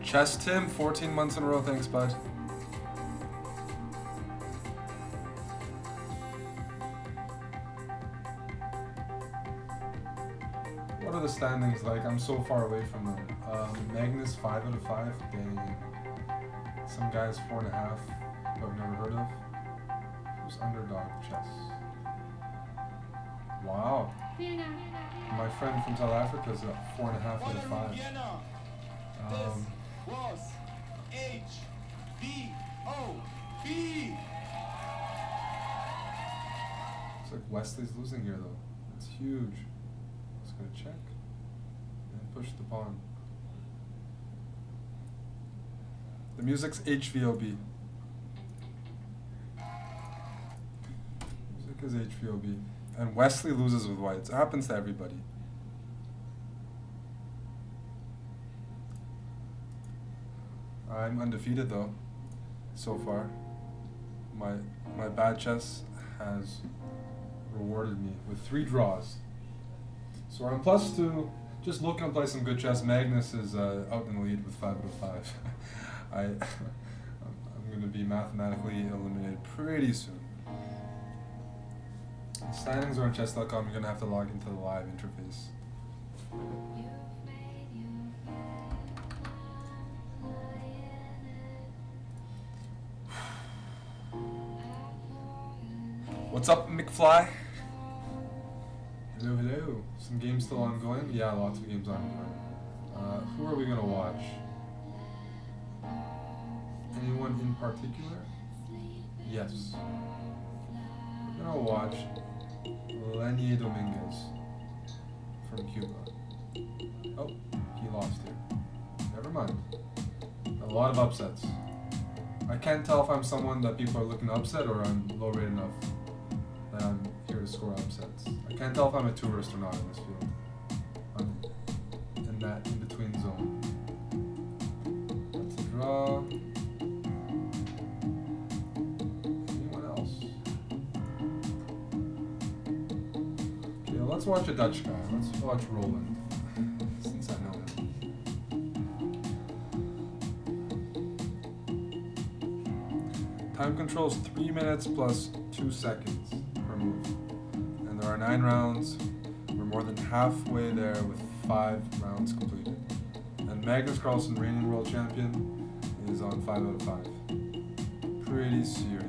Chess Tim, 14 months in a row, thanks bud. What are the standings like? I'm so far away from them. Magnus 5 out of 5, dang. Some guys 4.5, who I've never heard of. Who's underdog chess? Wow. My friend from South Africa is at 4.5 out of 5. This was HVOB. Looks like Wesley's losing here though. It's huge. Just gonna check and push the pawn. The music's HVOB. Music is HVOB. And Wesley loses with whites. It happens to everybody. I'm undefeated though, so far. My bad chess has rewarded me with 3 draws. So I'm +2. Just looking to play some good chess. Magnus is out in the lead with 5 out of 5. I'm going to be mathematically eliminated pretty soon. The standings are on chess.com. You're going to have to log into the live interface. What's up, McFly? Hello, hello. Some games still ongoing? Yeah, lots of games ongoing. Who are we gonna watch? Anyone in particular? Yes. We're gonna watch Lenny Dominguez from Cuba. Oh, he lost here. Never mind. A lot of upsets. I can't tell if I'm someone that people are looking to upset or I'm low rate enough that I'm here to score upsets. I can't tell if I'm a tourist or not in this field. I'm in that in-between zone. That's a draw. Anyone else? Okay, let's watch a Dutch guy. Let's watch Roland, since I know him. Time control is 3 minutes plus 2 seconds per move. And there are 9 rounds. We're more than halfway there with 5 rounds completed. And Magnus Carlsen, reigning world champion, is on 5 out of 5. Pretty serious.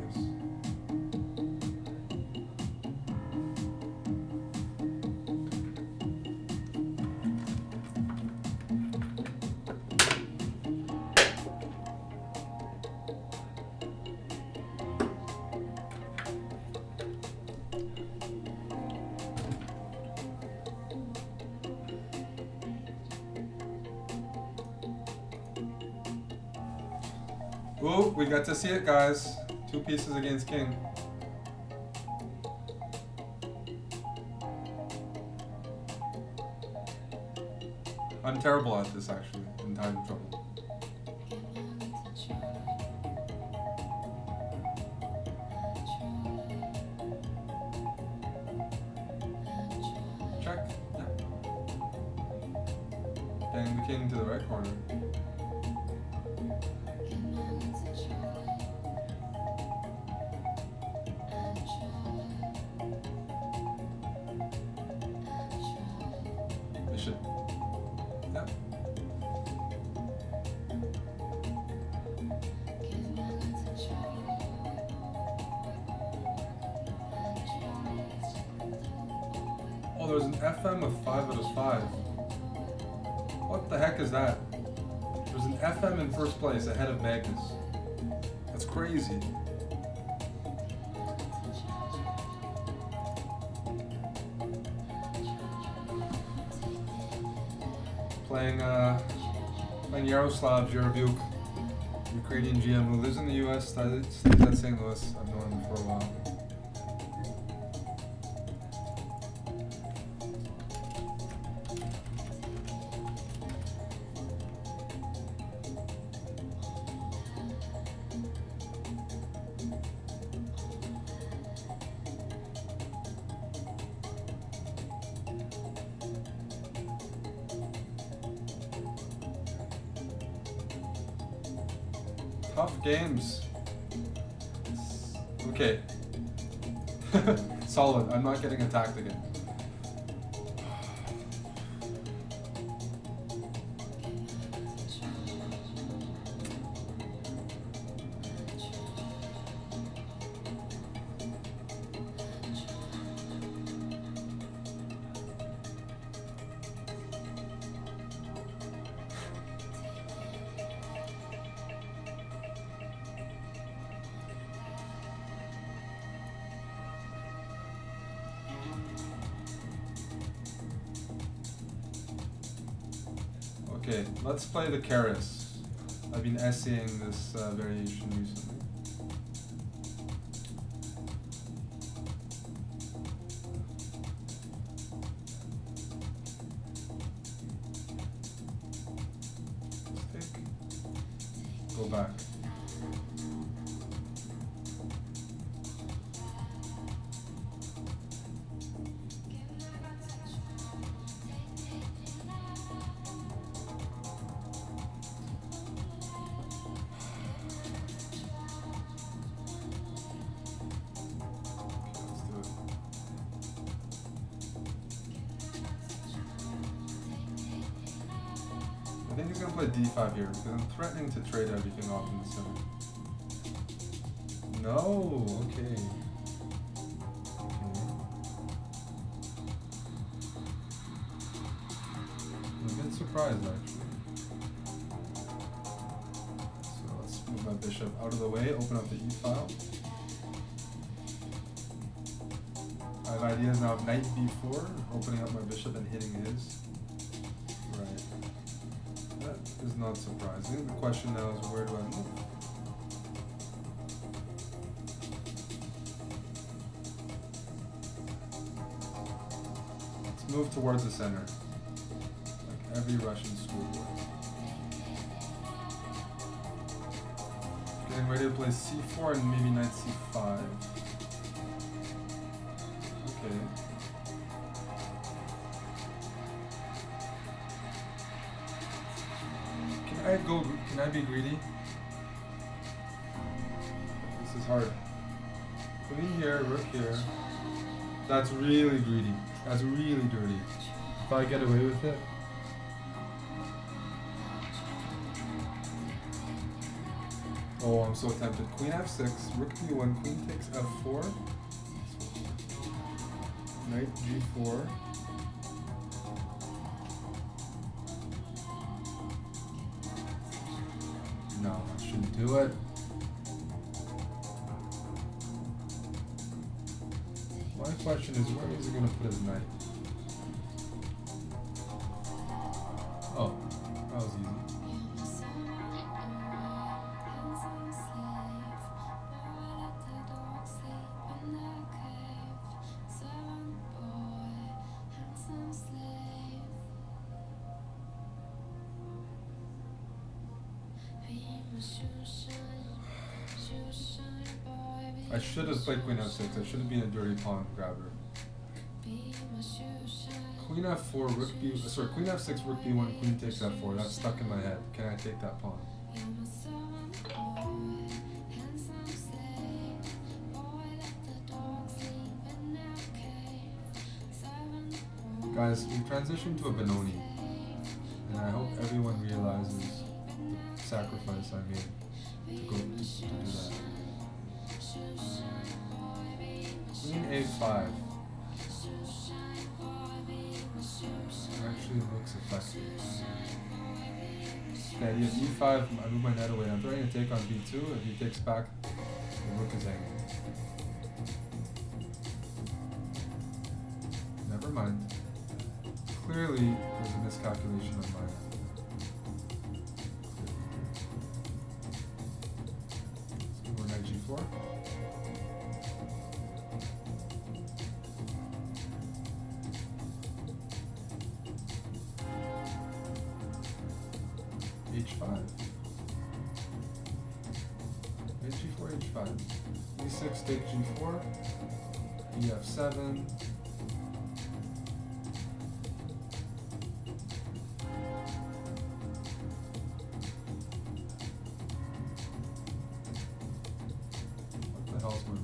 Ooh, we got to see it, guys. 2 pieces against king. I'm terrible at this, actually, in time trouble. Check. Yeah. Getting the king to the right corner. Bishop. Yep. Oh, there's an FM with 5 out of 5. What the heck is that? There's an FM in first place ahead of Magnus. That's crazy. Playing Yaroslav Zhiravyuk, Ukrainian GM who lives in the US, stays at St. Louis. I've known him for a while. Tough games. Okay. Solid. I'm not getting attacked again. Okay, let's play the Keras. I've been essaying this variation recently. Let's take. Go back. I think he's gonna play d5 here because I'm threatening to trade everything off in the center. No, okay. I'm a bit surprised actually. So let's move my bishop out of the way, open up the e-file. I have ideas now of knight b4, opening up my bishop and hitting his. Right. That is not surprising. The question now is where do I move? Let's move towards the center, like every Russian schoolboy. Getting ready to play c4 and maybe knight c5. Okay. Can I be greedy? This is hard. Queen here, rook here. That's really greedy. That's really dirty. If I get away with it. Oh, I'm so tempted. Queen f6, rook b1, queen takes f4. Knight g4. No, I shouldn't do it. My question is, where is he going to put his knight? Oh, that was easy. I should have played queen f6. I should have been a dirty pawn grabber. Queen f4, rook b. Sorry, queen f6, rook b1, queen takes f4. That's stuck in my head. Can I take that pawn? Guys, we transitioned to a Benoni, and I hope everyone realizes the sacrifice I made to do that. Queen a5. actually looks effective. Okay, idea of e5, I move my knight away. I'm trying to take on b2. If he takes back, the rook is hanging. Never mind. Clearly, there's a miscalculation on my end. Let's go knight g4. h5. h4, h5. e6, take g4. ef7. What the hell's going on?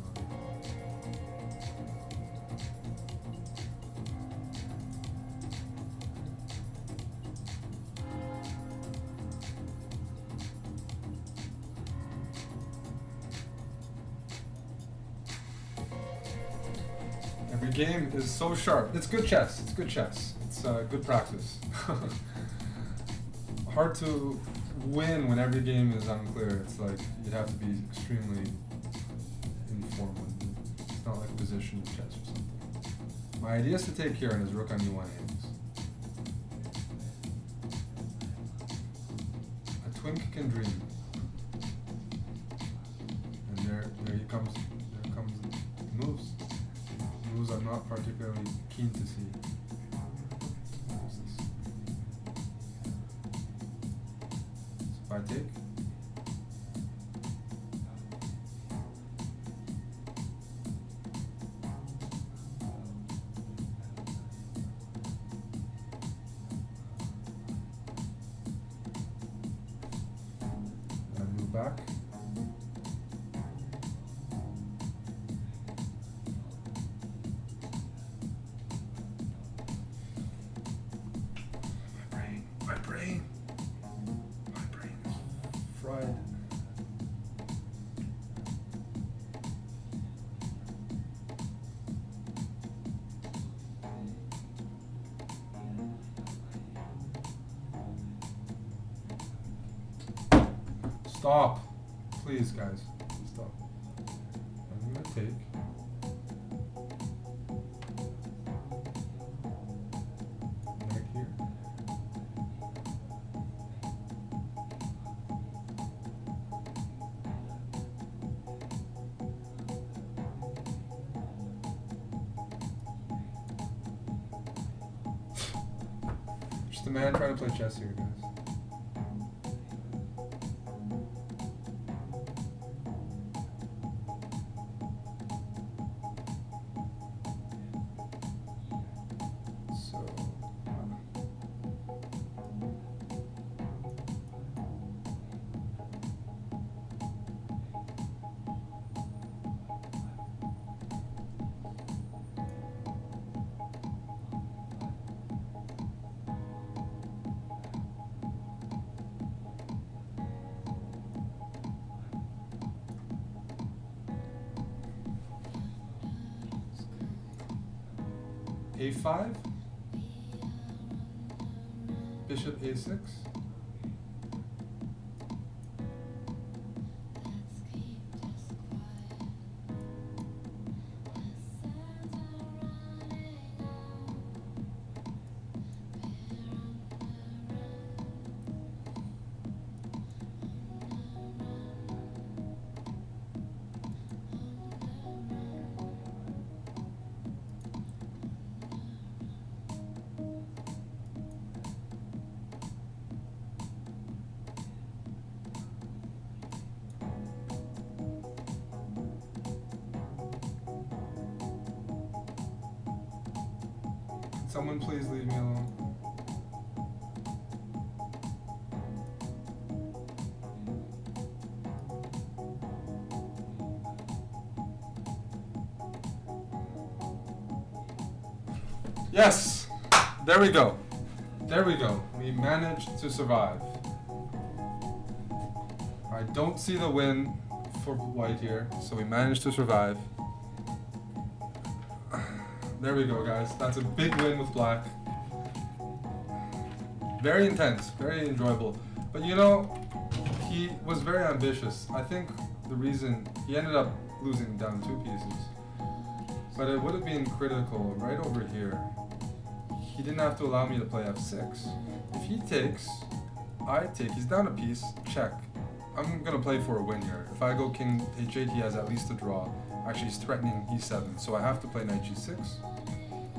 Every game is so sharp. It's good chess. It's good chess. It's good practice. Hard to win when every game is unclear. It's like you'd have to be extremely informed. It's not like position chess or something. My idea is to take here and his rook on e1 hangs. A twink can dream. And there he comes. There comes the moves. Moves I'm not particularly keen to see. What's this? So if I take, I move back. My brain is fried. Stop. Please, guys. Stop. I'm gonna take. Right here. Just a man trying to play chess here, guys. So, a5, bishop a6. Someone please leave me alone. Yes! There we go. There we go. We managed to survive. I don't see the win for white here, so we managed to survive. There we go, guys. That's a big win with black. Very intense, very enjoyable. But you know, he was very ambitious. I think the reason he ended up losing down 2 pieces, but it would have been critical right over here. He didn't have to allow me to play f6. If he takes, I take. He's down a piece. Check. I'm gonna play for a win here. If I go king h8, he has at least a draw. Actually, he's threatening e7, so I have to play knight g6.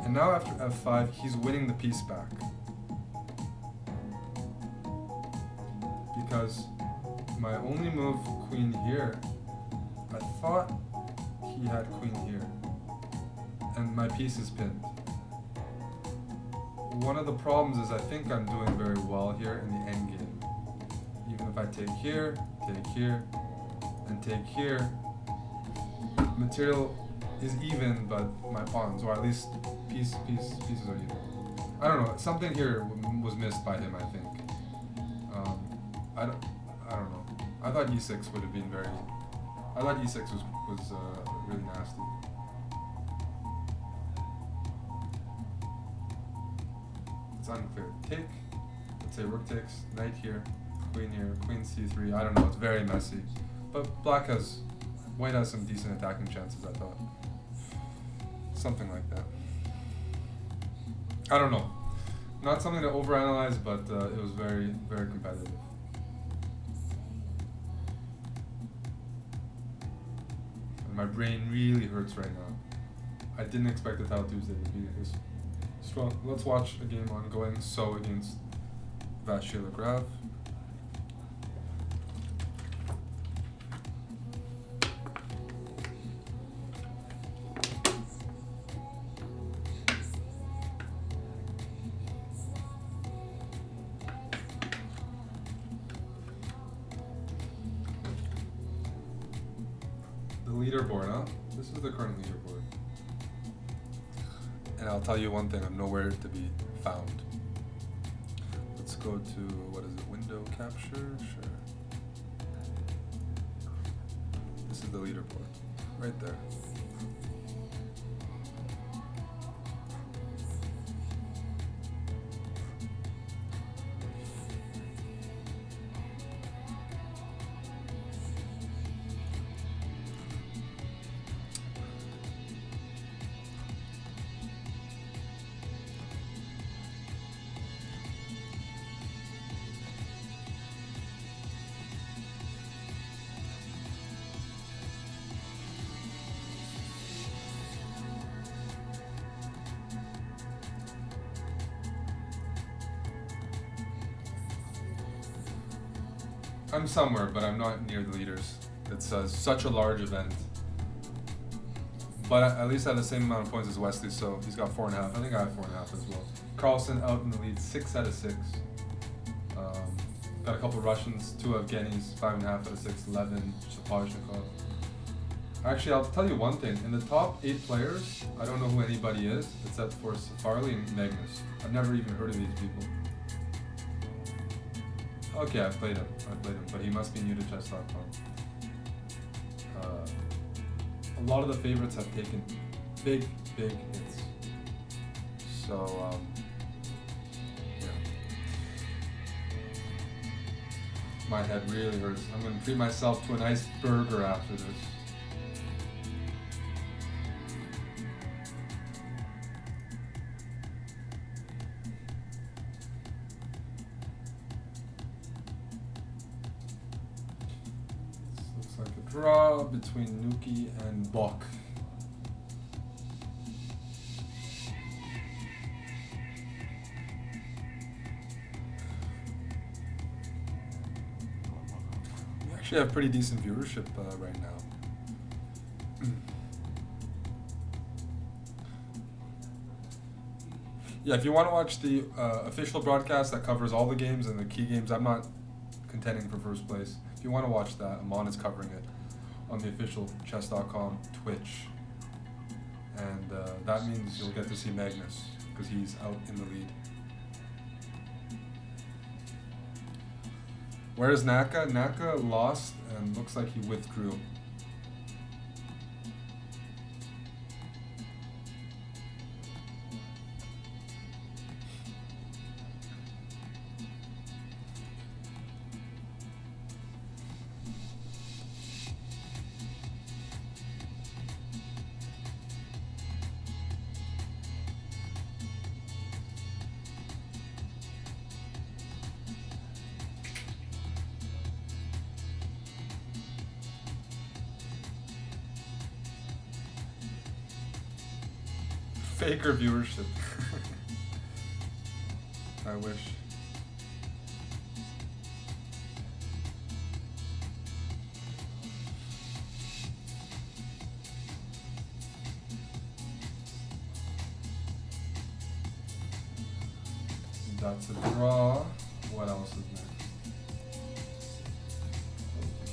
And now after f5, he's winning the piece back. Because my only move, queen here, I thought he had queen here. And my piece is pinned. One of the problems is I think I'm doing very well here in the endgame. Even if I take here, and take here, material is even, but my pawns, or at least pieces are even. I don't know. Something here was missed by him, I think. I don't know. I thought e6 would have been very. I thought e6 was really nasty. It's unclear. Take. Let's say rook takes. Knight here. Queen here. Queen c3. I don't know. It's very messy. But white has some decent attacking chances, I thought. Something like that. I don't know. Not something to overanalyze, but it was very, very competitive. And my brain really hurts right now. I didn't expect the Tile Tuesday to be this strong. Let's watch a game ongoing. So against Vashila Graf. Leaderboard, huh? This is the current leaderboard. And I'll tell you one thing, I'm nowhere to be found. Let's go to, what is it, window capture? Sure. This is the leaderboard, right there. I'm somewhere, but I'm not near the leaders. It's such a large event. But at least I have the same amount of points as Wesley, so he's got 4.5. I think I have 4.5 as well. Carlson out in the lead, 6 out of 6. Got a couple Russians, 2 Evgenis, 5.5 out of 6, 11, Shaposhnikov. Actually, I'll tell you one thing. In the top 8 players, I don't know who anybody is, except for Farley and Magnus. I've never even heard of these people. Okay, I played him, but he must be new to chess.com. A lot of the favorites have taken big hits. So, yeah. My head really hurts. I'm going to treat myself to a nice burger after this. Draw between Nuki and Bok. We actually have pretty decent viewership right now. Yeah, if you want to watch the official broadcast that covers all the games and the key games, I'm not contending for first place. If you want to watch that, Amon is covering it on the official chess.com Twitch. And that means you'll get to see Magnus, because he's out in the lead. Where's Naka? Naka lost and looks like he withdrew. Faker viewership. I wish. That's a draw. What else is next?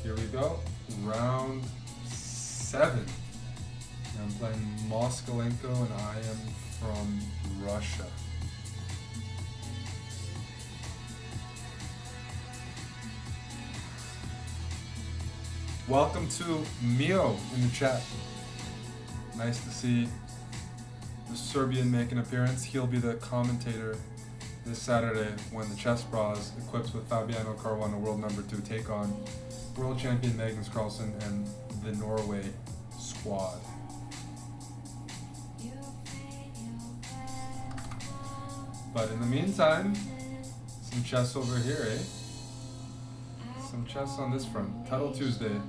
Here we go. Round 7. I'm playing Moskalenko and I am from Russia. Welcome to Mio in the chat. Nice to see the Serbian make an appearance. He'll be the commentator this Saturday when the chessbrahs, equipped with Fabiano Caruana, world number 2, take on world champion Magnus Carlsen and the Norway squad. But in the meantime, some chess over here, eh? Some chess on this front. Title Tuesday.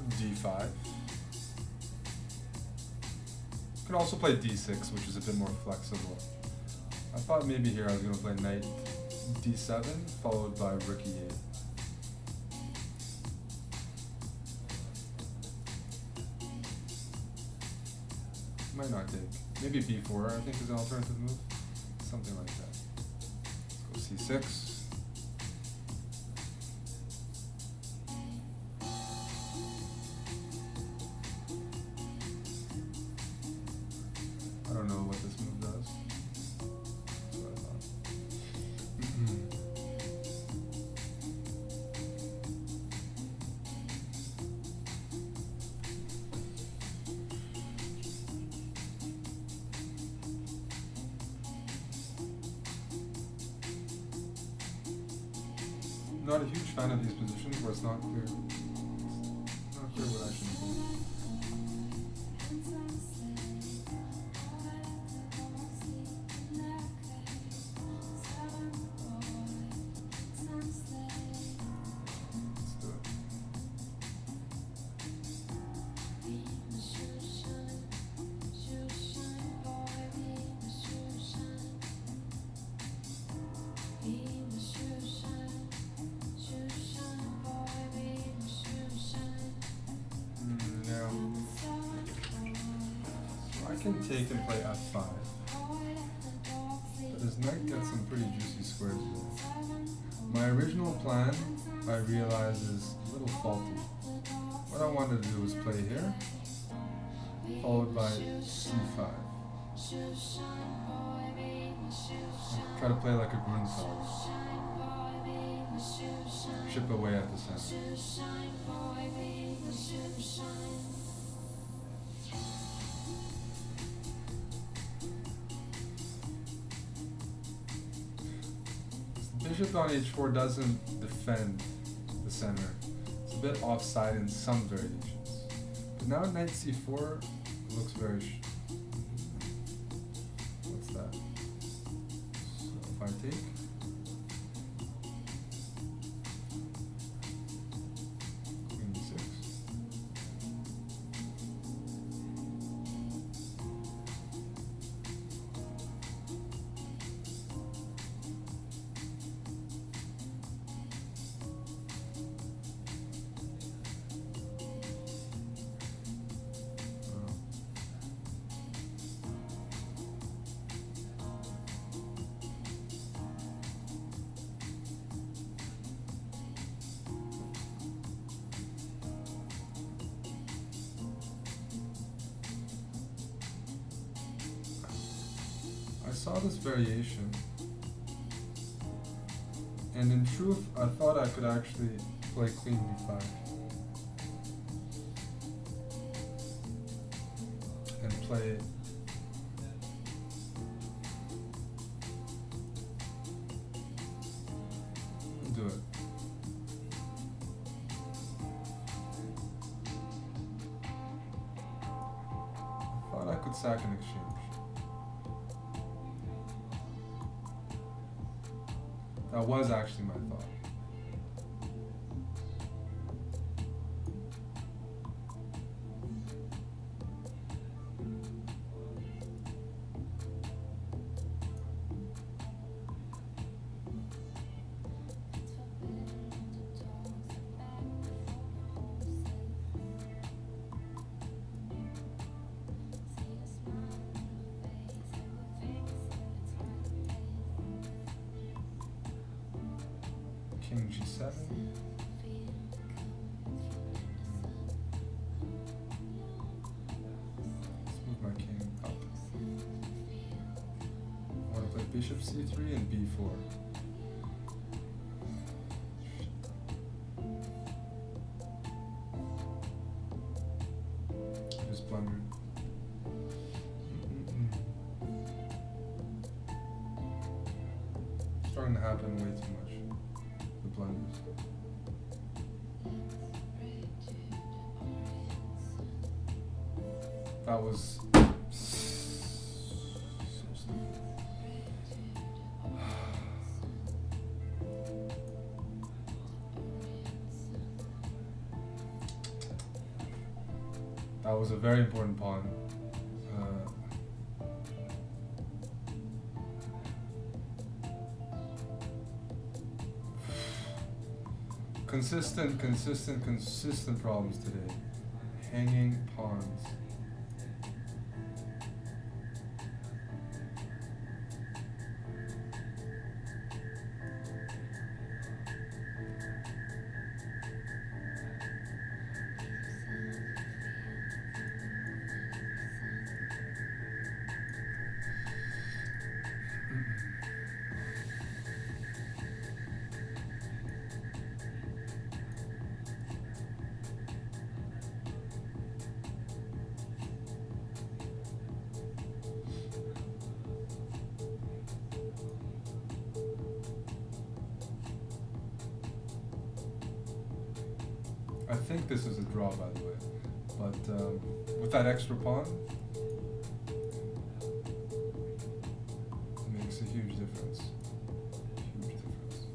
D5. You can also play D6, which is a bit more flexible. I thought maybe here I was going to play knight D7, followed by rook E8. Might not take. Maybe B4, I think, is an alternative move. Something like that. Let's go C6. I don't know what this move does. That's what I thought. Not a huge fan of these positions where it's not clear. It's not clear what I should do. Let's do it. No. So I can take and play F5. But his knight gets some pretty juicy squares there. My original plan, I realize, is a little faulty. What I wanted to do was play here, followed by C5. Try to play like a Grunfeld. Chip away at the center. Bishop on h4 doesn't defend the center. It's a bit offside in some variations. But now knight c4 looks very... What's that? So if I take... Queen e6. I saw this variation, and in truth, I thought I could actually play Queen b5 and play do it. I thought I could sack an exchange. That was actually my thought. king g7. Let's move my king up. I want to play bishop c3 and b4. Just blundered. Starting to happen way too much. The blunders. That was so stupid. That was a very important pawn. Consistent problems today. Hanging pawns. I think this is a draw, by the way, but with that extra pawn, it makes a huge difference. Huge difference.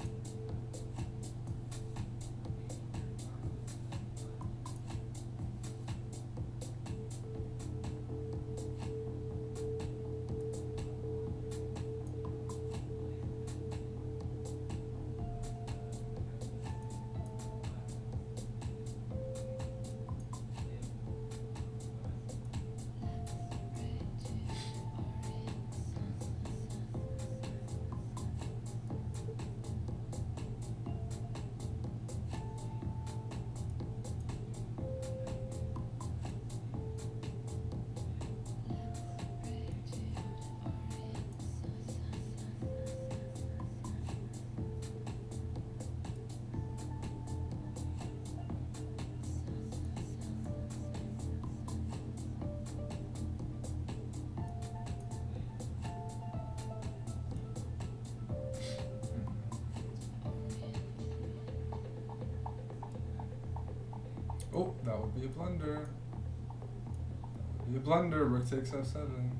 Oh, that would be a blunder. That would be a blunder. Rook takes f7.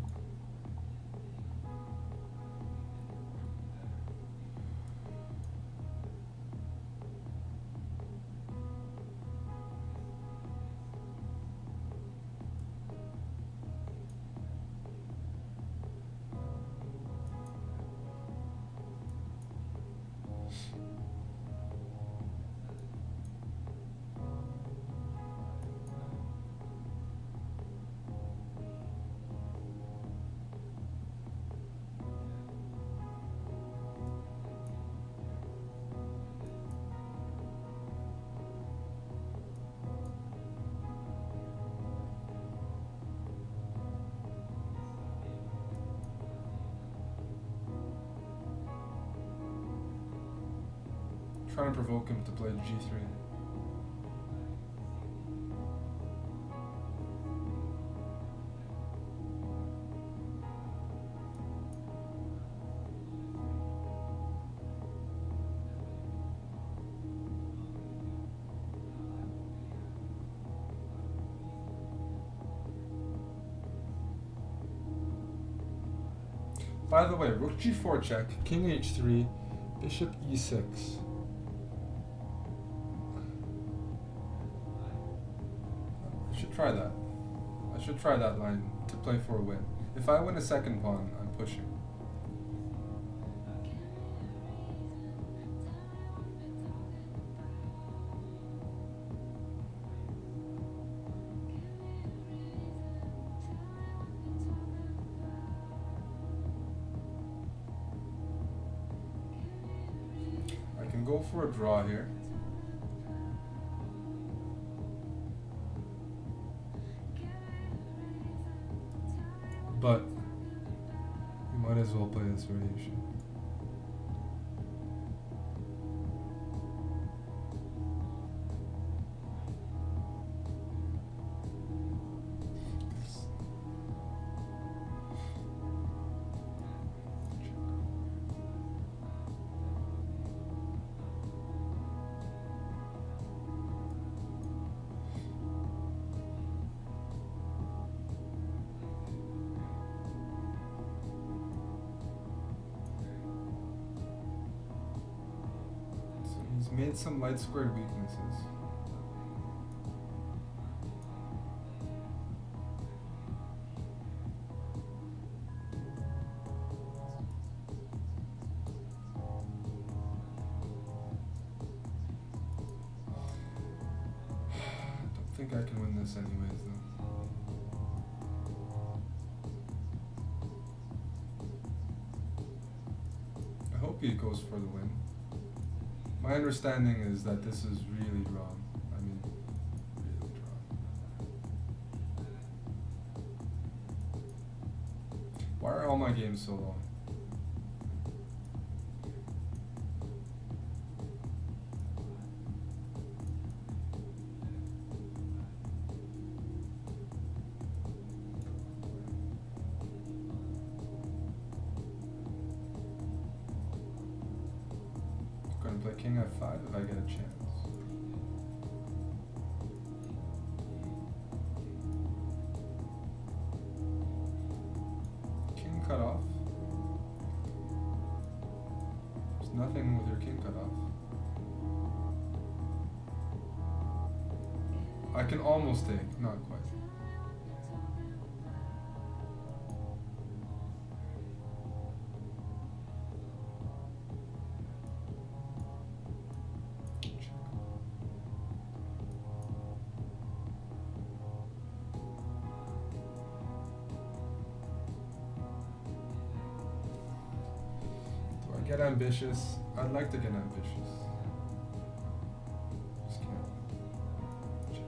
Trying to provoke him to play g3. By the way, rook g4 check, king h3, bishop e6. I should try that. I should try that line to play for a win. If I win a second pawn, I'm pushing. hope for a draw here. But we might as well play this variation. He's made some light squared weaknesses. Don't think I can win this anyways though. I hope he goes for the win. My understanding is that this is really drawn. I mean, really drawn. Why are all my games so long? I'm gonna play king f5 if I get a chance. King cut off. There's nothing with your king cut off. I can almost take, not quite. Get ambitious. I'd like to get ambitious. Just can't. Check.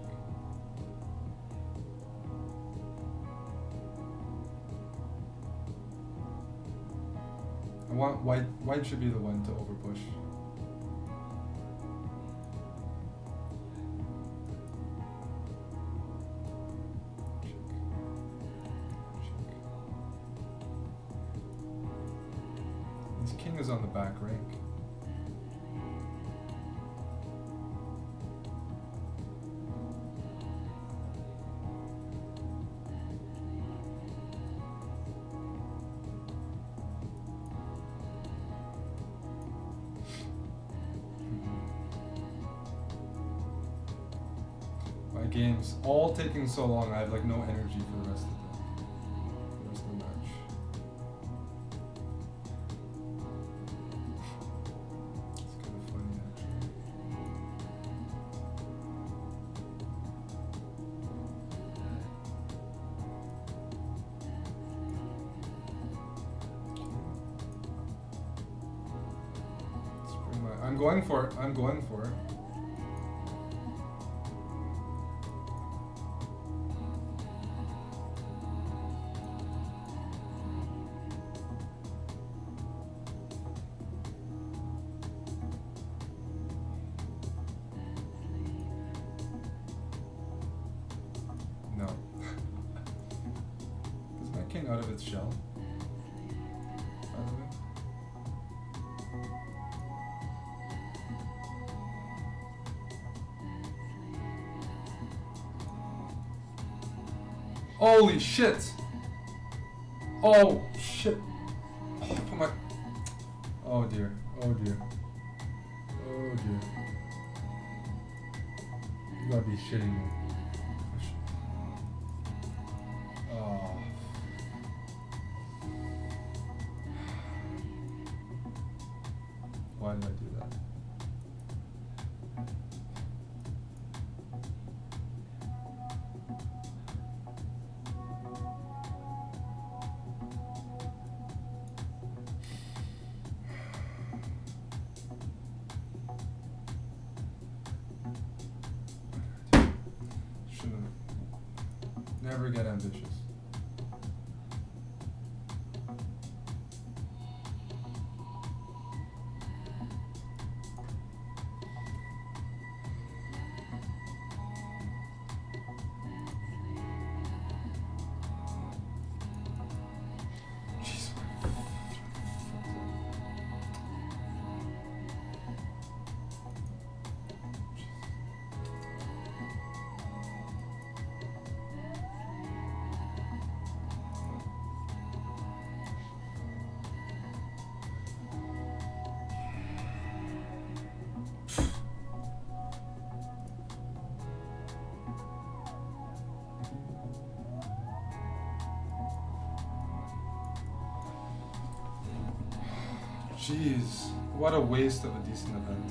I want white. White should be the one to overpush. King is on the back rank. My game's all taking so long, I have like no energy for the rest of the match. It's kind of funny actually. I'm going for it. I'm going for it. No. Is my king out of its shell? By the way. Holy shit! Oh shit! Oh, put my. Oh dear! Oh dear! Oh dear! You gotta be shitting me. Oh. Why did I do that? shouldn't never get ambitious. Jeez. Jeez, what a waste of a decent event.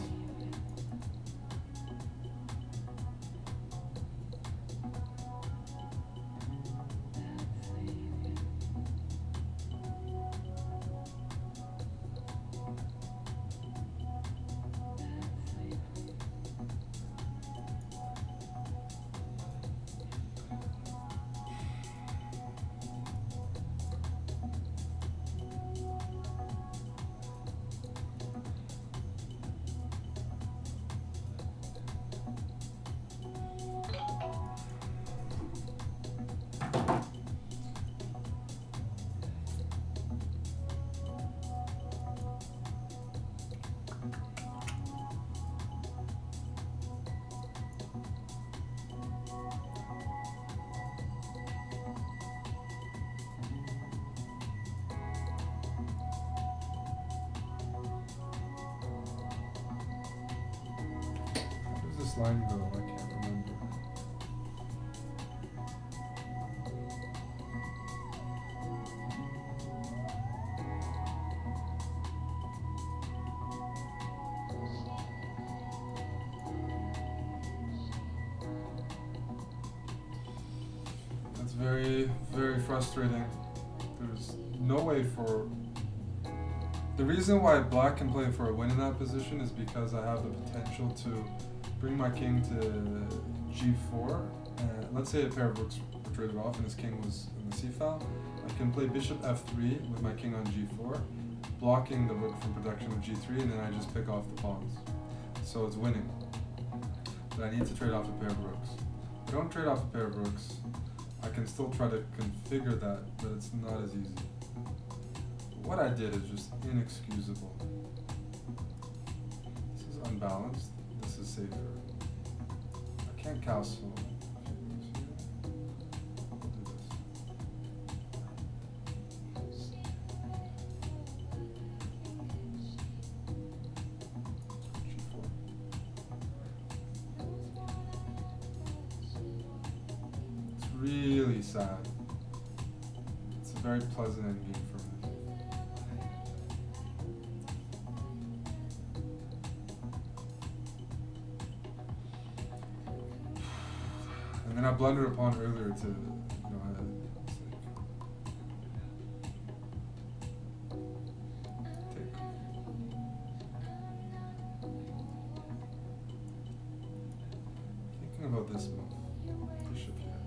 How does this line go? I can't remember. That's very, very frustrating. There's no way for... The reason why black can play for a win in that position is because I have the potential to bring my king to g4. Let's say a pair of rooks were traded off and his king was in the c-file. I can play bishop f3 with my king on g4, blocking the rook from protection of g3, and then I just pick off the pawns. So it's winning. But I need to trade off a pair of rooks. If I don't trade off a pair of rooks, I can still try to configure that, but it's not as easy. What I did is just inexcusable. This is unbalanced. This is safer. I can't castle. I'll do this. G4. It's really sad. It's a very pleasant endgame for me. And then I blundered upon earlier to, take. Thinking about this move, bishop here.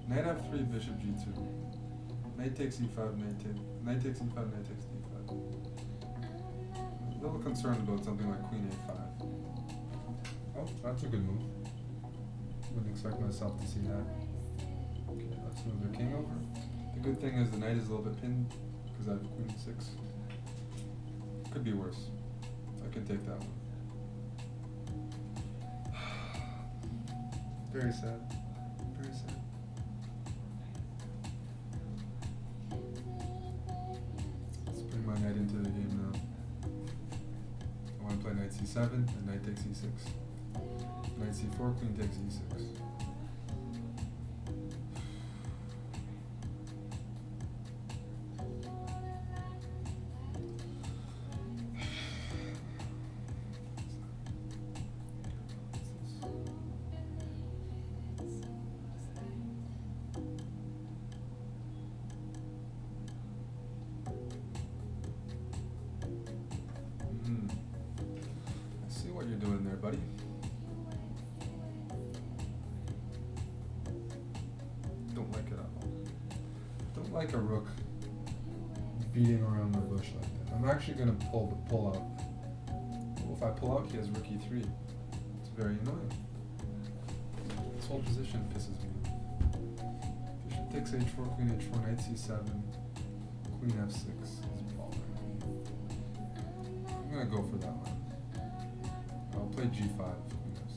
Knight f3, bishop g2. Knight takes e5, knight takes e5, knight takes d5. A little concerned about something like queen a5. Oh, that's a good move. Wouldn't expect myself to see that. Okay, let's move the king over. The good thing is the knight is a little bit pinned because I have queen e6. Could be worse. I could take that one. Very sad. Very sad. Let's bring my knight into the game now. I want to play knight c7 and knight takes e6. Knight c4, queen takes e6. I see what you're doing there, buddy. like a rook beating around the bush like that. I'm actually gonna pull out. Well, if I pull out, he has rook e3. It's very annoying. This whole position pisses me off. Bishop takes h4, queen h4, knight c7, queen f6 is baller. I'm gonna go for that one. I'll play g5, queen f6.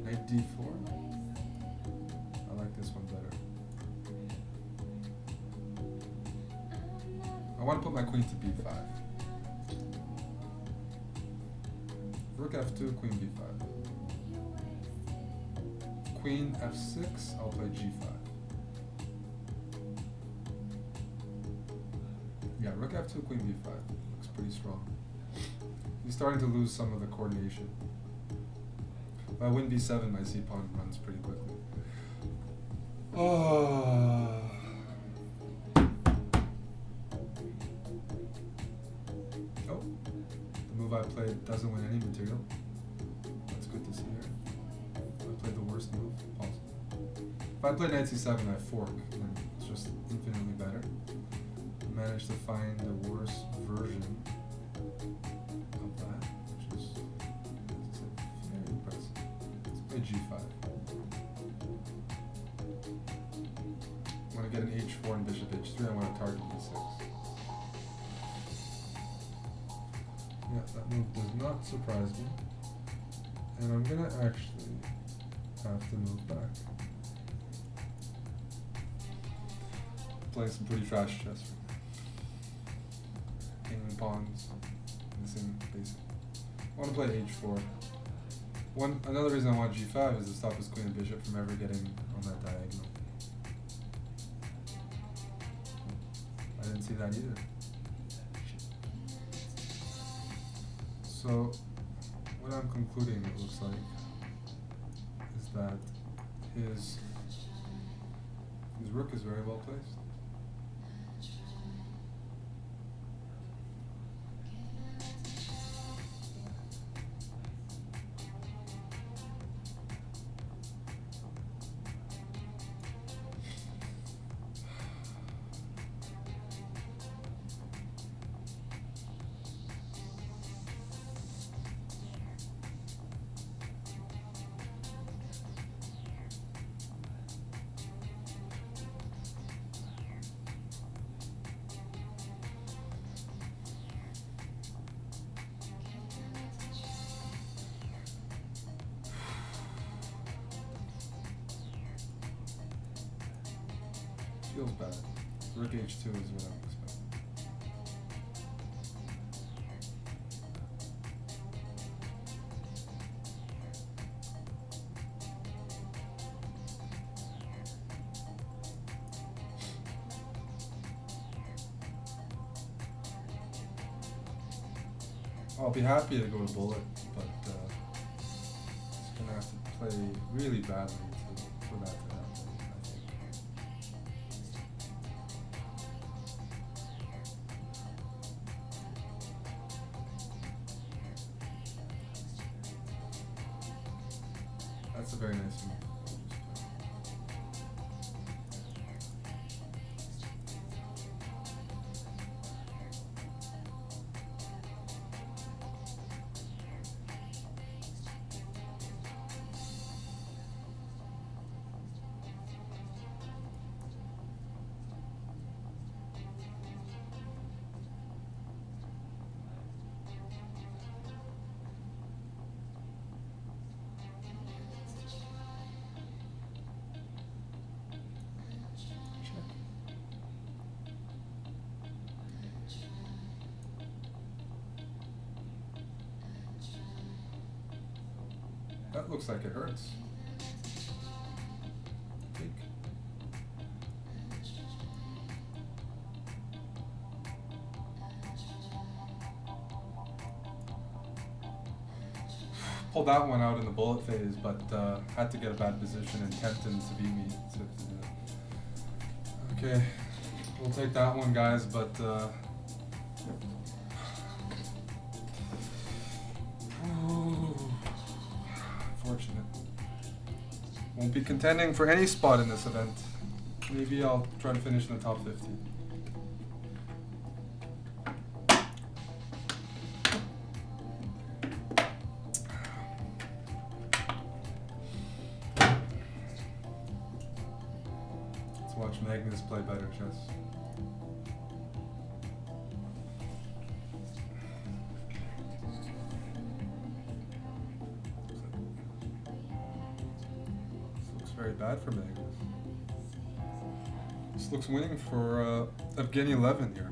Knight d4. I like this one better. I want to put my queen to b5. Rook f2, queen b5. Queen f6, I'll play g5. Yeah, rook f2, queen b5. Looks pretty strong. He's starting to lose some of the coordination. If I win b7, my c-pawn runs pretty quickly. Oh. Oh, the move I played doesn't win any material. That's good to see here. I played the worst move possible. If I play knight c7, I fork, and it's just infinitely better. I managed to find the worst version of that, which is, as I said, very impressive. Let's play g5. I want to get an h4 and bishop h3. I want to target e6. Yeah, that move does not surprise me. And I'm gonna actually have to move back. Playing some pretty trash chess. King and pawns, missing basic. I want to play h4. Another reason I want g5 is to stop his queen and bishop from ever getting on that diagonal. I didn't see that either. So, what I'm concluding, it looks like, is that his rook is very well placed. Feels bad. Rook h2 is what I'm expecting. I'll be happy to go to bullet, but it's gonna have to play really badly for that to happen. That's a very nice move. That looks like it hurts. Think. Pulled that one out in the bullet phase, but had to get a bad position and tempt him to beat me. Okay, we'll take that one, guys, but unfortunate. Won't be contending for any spot in this event. Maybe I'll try to finish in the top 50. Let's watch Magnus play better chess. Very bad for Magnus. This looks winning for Evgeny Levin here.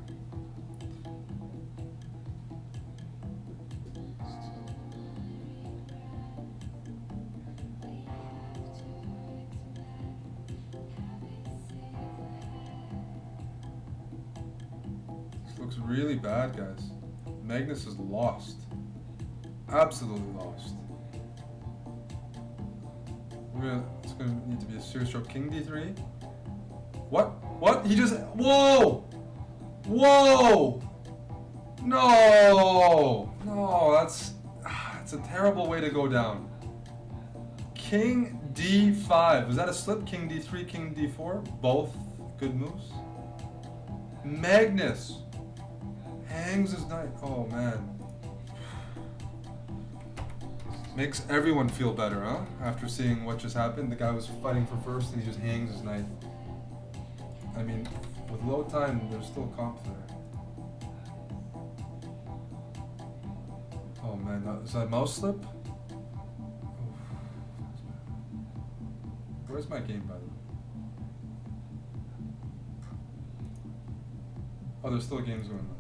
This looks really bad, guys. Magnus is lost. Absolutely lost. It's going to need to be a serious stroke. King d3. What? What? He just... Whoa! Whoa! No! No, that's a terrible way to go down. King d5. Was that a slip? King d3, king d4? Both good moves. Magnus hangs his knight. Oh, man. Makes everyone feel better, huh? After seeing what just happened, the guy was fighting for first and he just hangs his knight. I mean, with low time, there's still comp there. Oh man, is that a mouse slip? Oof. Where's my game, by the way? Oh, there's still games going on.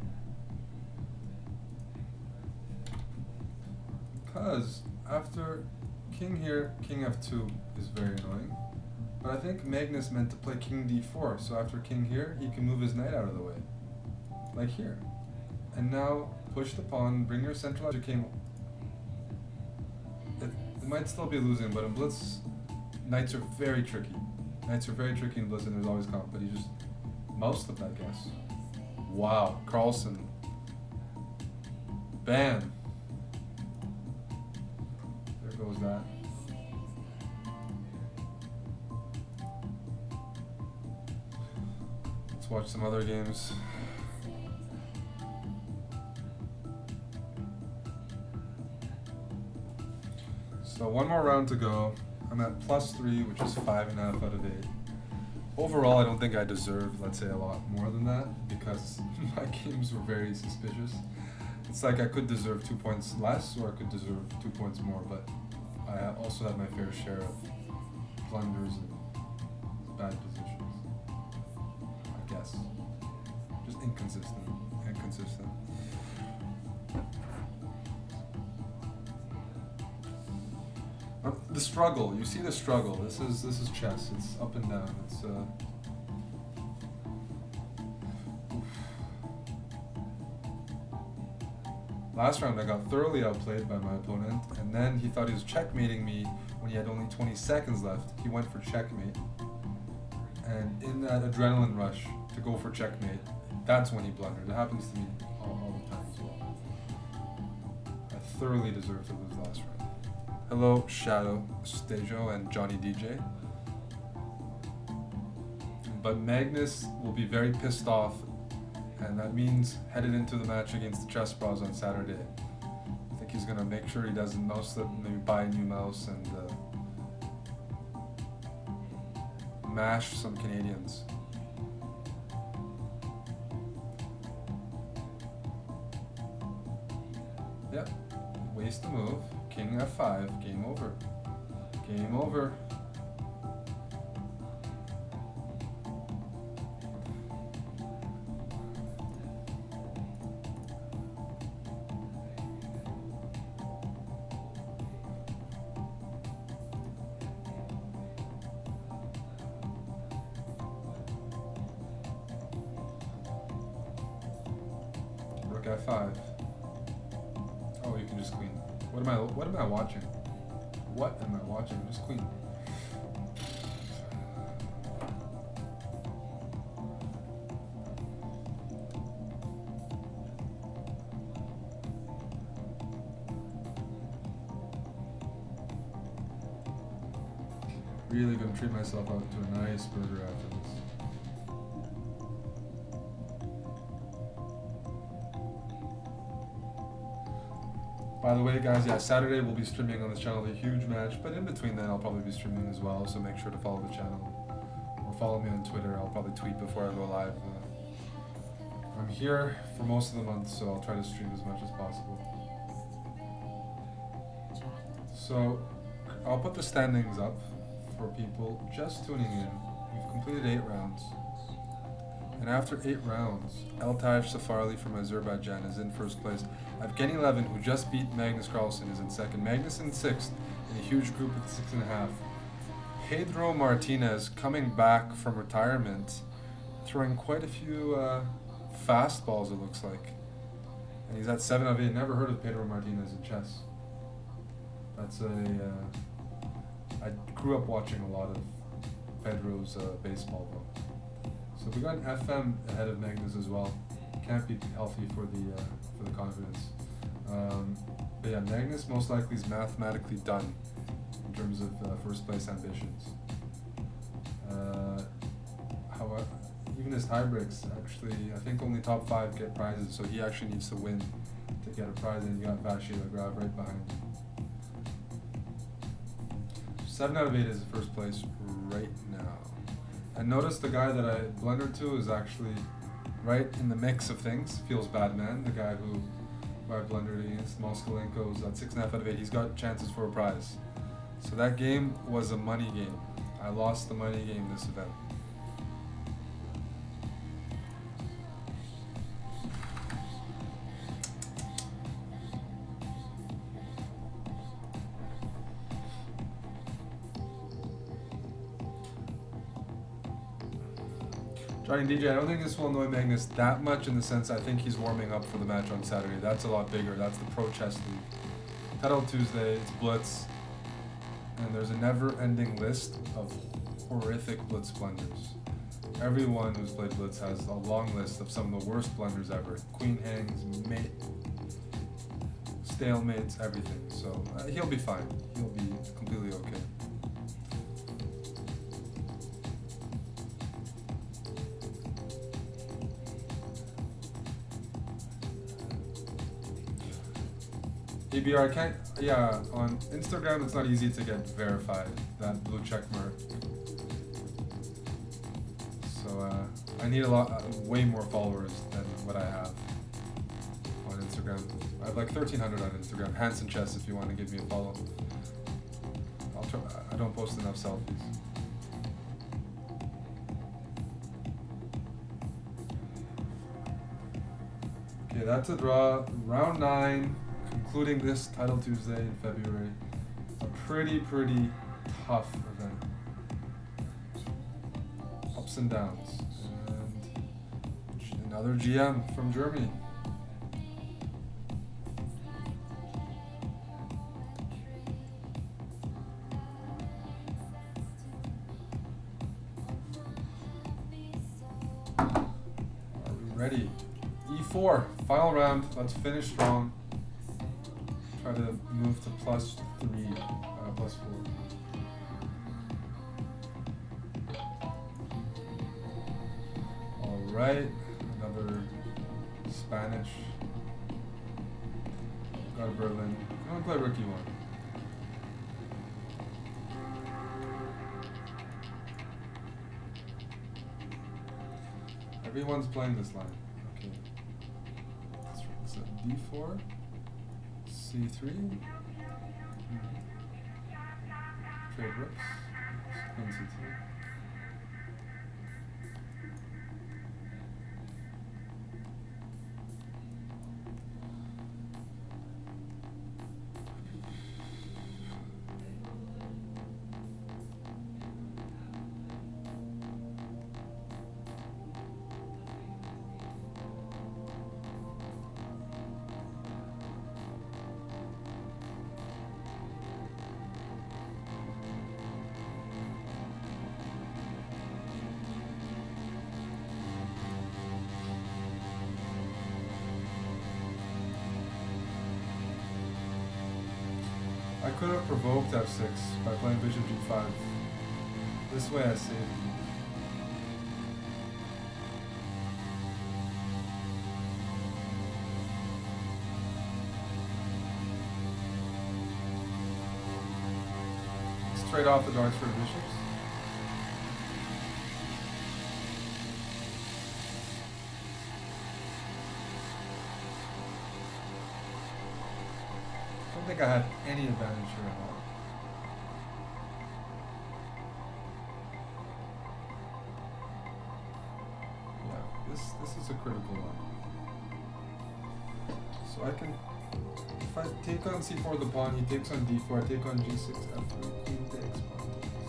Because after king here, king f2 is very annoying. But I think Magnus meant to play king d4, so after king here, he can move his knight out of the way. Like here. And now, push the pawn, bring your centralized king. It might still be losing, but in Blitz, knights are very tricky. Knights are very tricky in Blitz, and there's always comp, but he just mouse slipped, I guess. Wow, Carlsen. Bam. There goes that. Let's watch some other games. So one more round to go. I'm at +3, which is 5.5 out of 8. Overall, I don't think I deserved, let's say, a lot more than that, because my games were very suspicious. It's like I could deserve 2 points less, or I could deserve 2 points more, but I also had my fair share of blunders and bad positions, I guess. Just inconsistent. The struggle, you see the struggle. This is chess. It's up and down. It's Last round I got thoroughly outplayed by my opponent, and then he thought he was checkmating me when he had only 20 seconds left. He went for checkmate. And in that adrenaline rush to go for checkmate, that's when he blundered. It happens to me all the time as well. I thoroughly deserved to lose last round. Hello, Shadow, Stejo, and Johnny DJ. But Magnus will be very pissed off, and that means headed into the match against the chessbrahs on Saturday. I think he's gonna make sure he doesn't mouse slip, maybe buy a new mouse and mash some Canadians. Yep, waste the move. King f5, game over. Game over. Rook f5. Oh, you can just queen. What am I watching? What am I watching? Just queen. Really gonna treat myself out to a nice burger after this. By the way, guys, yeah, Saturday we'll be streaming on this channel a huge match, but in between then I'll probably be streaming as well, so make sure to follow the channel. Or follow me on Twitter, I'll probably tweet before I go live. I'm here for most of the month, so I'll try to stream as much as possible. So, I'll put the standings up for people just tuning in. We've completed 8 rounds. And after 8 rounds, Eltaj Safarli from Azerbaijan is in first place. Evgeny Levin, who just beat Magnus Carlsen, is in second. Magnus in 6th, in a huge group of 6.5. Pedro Martinez coming back from retirement, throwing quite a few fastballs, it looks like. And he's at 7 of 8. Never heard of Pedro Martinez in chess. That's I grew up watching a lot of Pedro's baseball though. So we got an FM ahead of Magnus as well. Can't be healthy for the confidence. But yeah, Magnus most likely is mathematically done in terms of first place ambitions. However, even his tie breaks, actually, I think only top 5 get prizes, so he actually needs to win to get a prize, and you got Vashi Lagrave right behind him. 7 out of 8 is first place right now. And notice the guy that I blundered to is actually right in the mix of things. Feels bad, man. The guy who I blundered against, Moskalenko's at 6.5 out of 8. He's got chances for a prize. So that game was a money game. I lost the money game this event. Johnny DJ, I don't think this will annoy Magnus that much in the sense I think he's warming up for the match on Saturday. That's a lot bigger. That's the Pro Chess League. Title Tuesday, it's Blitz. And there's a never-ending list of horrific Blitz blunders. Everyone who's played Blitz has a long list of some of the worst blunders ever. Queen hangs, mate, stalemates, everything. So he'll be fine. He'll be completely okay. ABR, I can't, yeah, on Instagram it's not easy to get verified, that blue check mark. So I need way more followers than what I have on Instagram. I have like 1,300 on Instagram. Hansen Chess if you want to give me a follow. I'll try, I don't post enough selfies. Okay, that's a draw. Round 9. Including this Title Tuesday in February. A pretty tough event. Ups and downs. And another GM from Germany. Are we ready? E4, final round. Let's finish strong. Try to move to +3, +4. All right, another Spanish. Got a Berlin. I'm gonna play rookie 1. Everyone's playing this line. Okay. So D4. C3, trade rooks, Queen C2. I could have provoked f6 by playing bishop g5. This way I save you. Let's trade off the darks for bishops. I don't think I had any advantage here at all. This is a critical one. So I can, if I take on c4 the pawn, he takes on d4, I take on g6, f3, queen takes, pawn takes.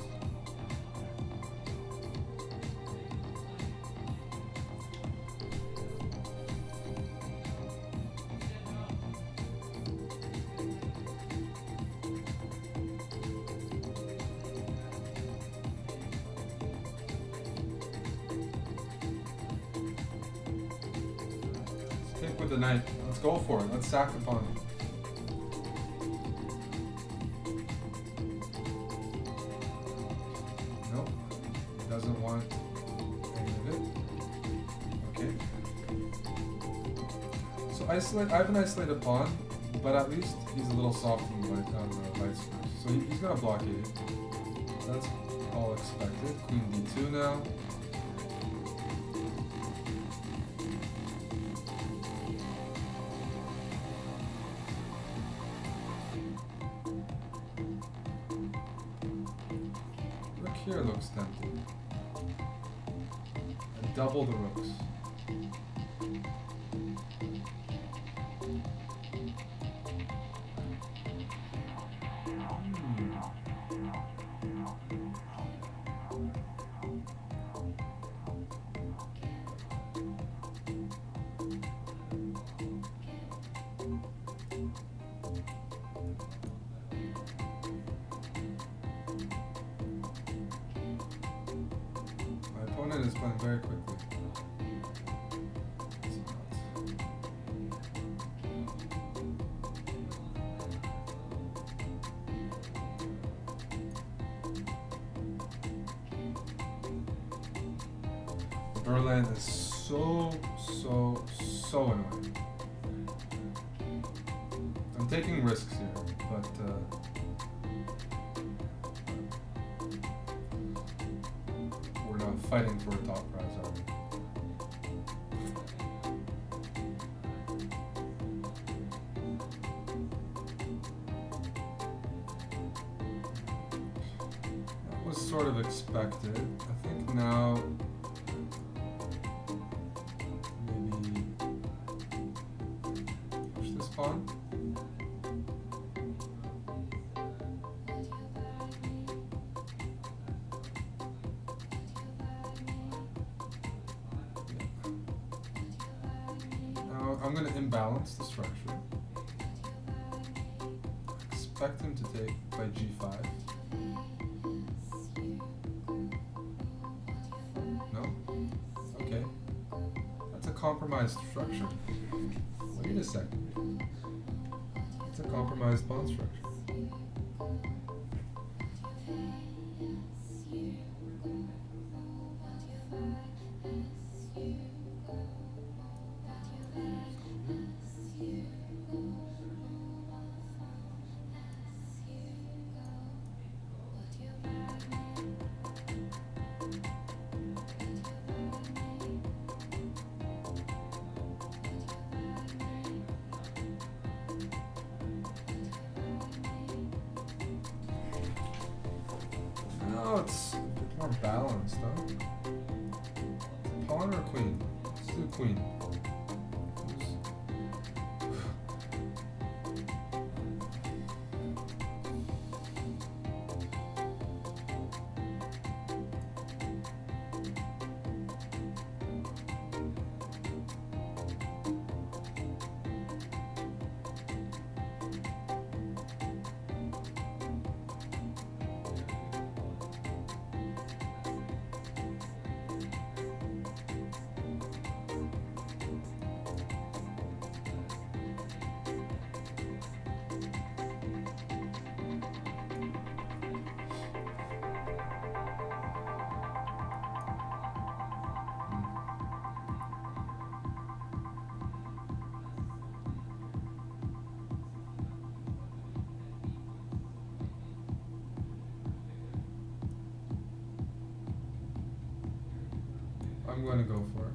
With the knight. Let's go for it. Let's sack the pawn. Nope. Doesn't want any of it. Okay. So I have an isolated pawn, but at least he's a little soft on the light switch. So he's gonna blockade it. That's all expected. Queen d2 now. Here looks tempting. And double the rooks. Opponent is playing very quickly. Berlin is so annoying. I'm taking risks here, but we're not fighting for a top prize, are we? That was sort of expected. I think now maybe push this pawn. I'm going to imbalance the structure. Expect him to take by g5. No? Okay. That's a compromised structure. Wait a second. It's a compromised pawn structure. No, it's a bit more balanced, huh? Pawn or queen? Let's do queen. I'm going to go for it.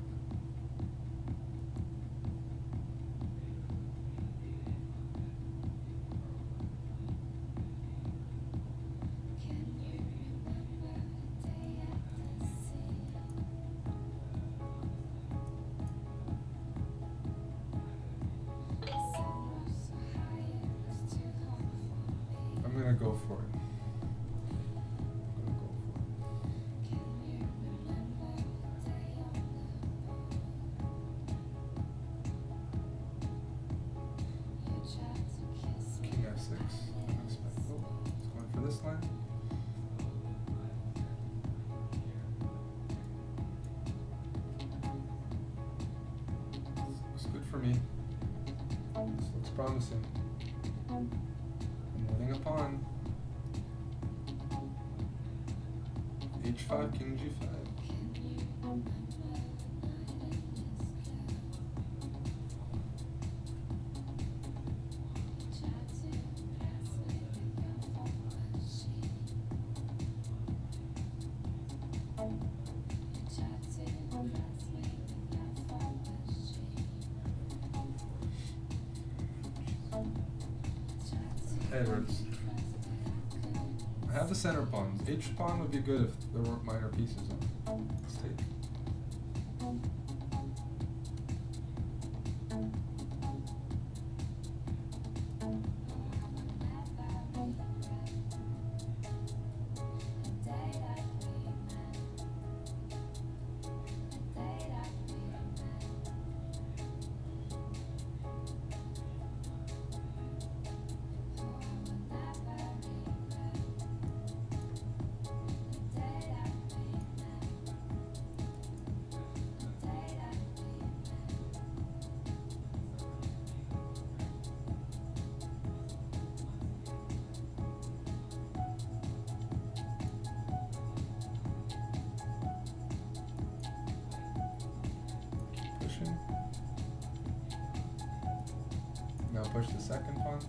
I'm gonna go for it. I'm gonna go for it. King f6. Oh, it's going for this line. Looks good for me. This looks promising. I'm winning a pawn. H5, King G5. Edwards. I have the center pawns. H pawn would be good if there weren't minor pieces on it. Let's take. Now push the second pawn.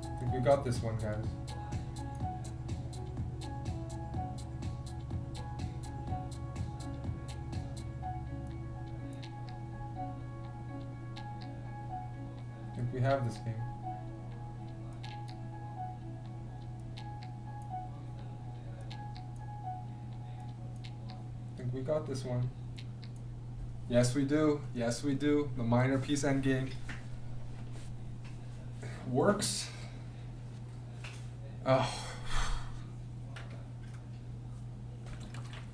I think we got this one, guys. I think we have this game. We got this one. Yes, we do. Yes, we do. The minor piece endgame works. Oh.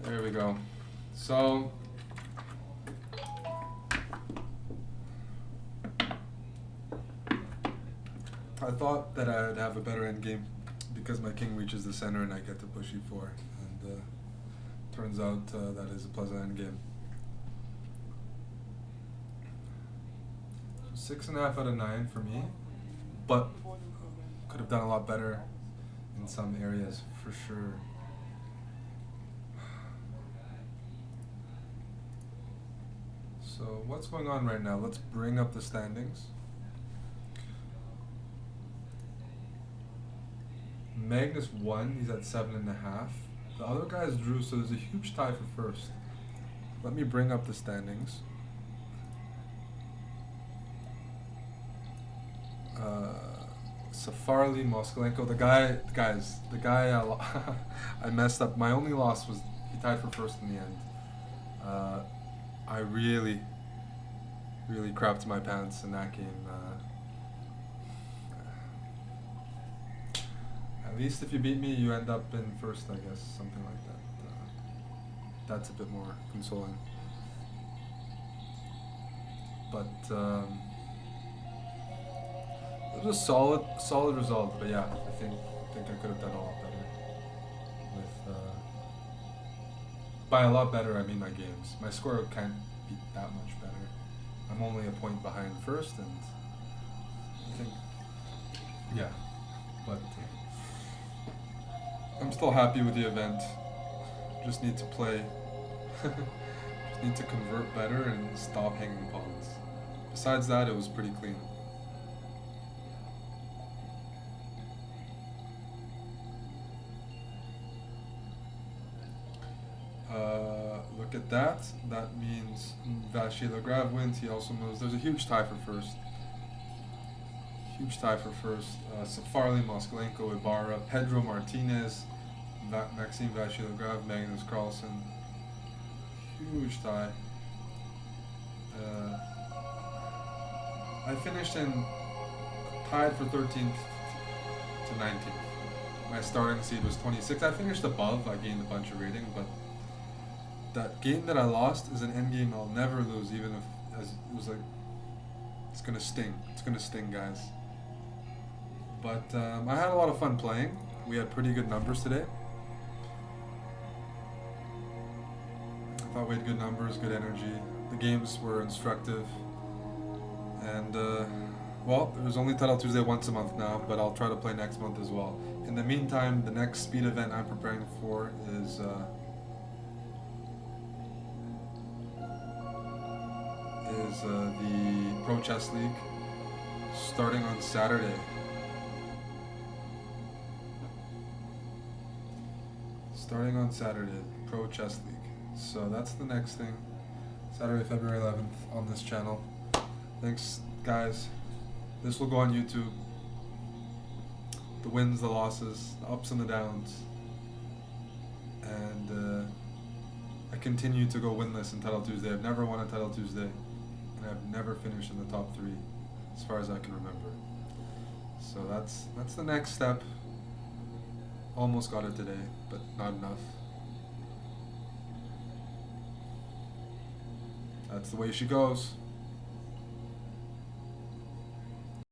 There we go. So I thought that I'd have a better endgame because my king reaches the center and I get to push e4. And turns out that is a pleasant endgame. 6.5 out of 9 for me, but could have done a lot better in some areas for sure. So what's going on right now? Let's bring up the standings. Magnus won, he's at 7.5. The other guys drew, so there's a huge tie for first. Let me bring up the standings. Safarli, Moskalenko, the guy I messed up. My only loss was he tied for first in the end. I really crapped my pants in that game. At least if you beat me, you end up in first, I guess, something like that. That's a bit more consoling. But it was a solid result. But yeah, I think I could have done a lot better. With by a lot better, I mean my games. My score can't be that much better. I'm only a point behind first, and I think yeah, but. I'm still happy with the event. Just need to play. Just need to convert better and stop hanging pawns. Besides that, it was pretty clean. look at that. That means Vasilogradov wins. He also moves. There's a huge tie for first. Huge tie for first. Safarli, Moskalenko, Ibarra, Pedro Martinez, Maxime Vasilogradov, Magnus Carlsen. Huge tie. I finished in tied for 13th to 19th. My starting seed was 26. I finished above. I gained a bunch of rating, but that game that I lost is an end game I'll never lose, even if as it was like it's gonna sting. It's gonna sting, guys. But I had a lot of fun playing. We had pretty good numbers today. I thought we had good numbers, good energy. The games were instructive. And, well, there's only Title Tuesday once a month now, but I'll try to play next month as well. In the meantime, the next speed event I'm preparing for is, the Pro Chess League, starting on Saturday. Starting on Saturday, Pro Chess League. So that's the next thing. Saturday, February 11th on this channel. Thanks, guys. This will go on YouTube. The wins, the losses, the ups and the downs. And I continue to go winless in Title Tuesday. I've never won a Title Tuesday. And I've never finished in the top 3, as far as I can remember. So that's the next step. Almost got it today, but not enough. That's the way she goes.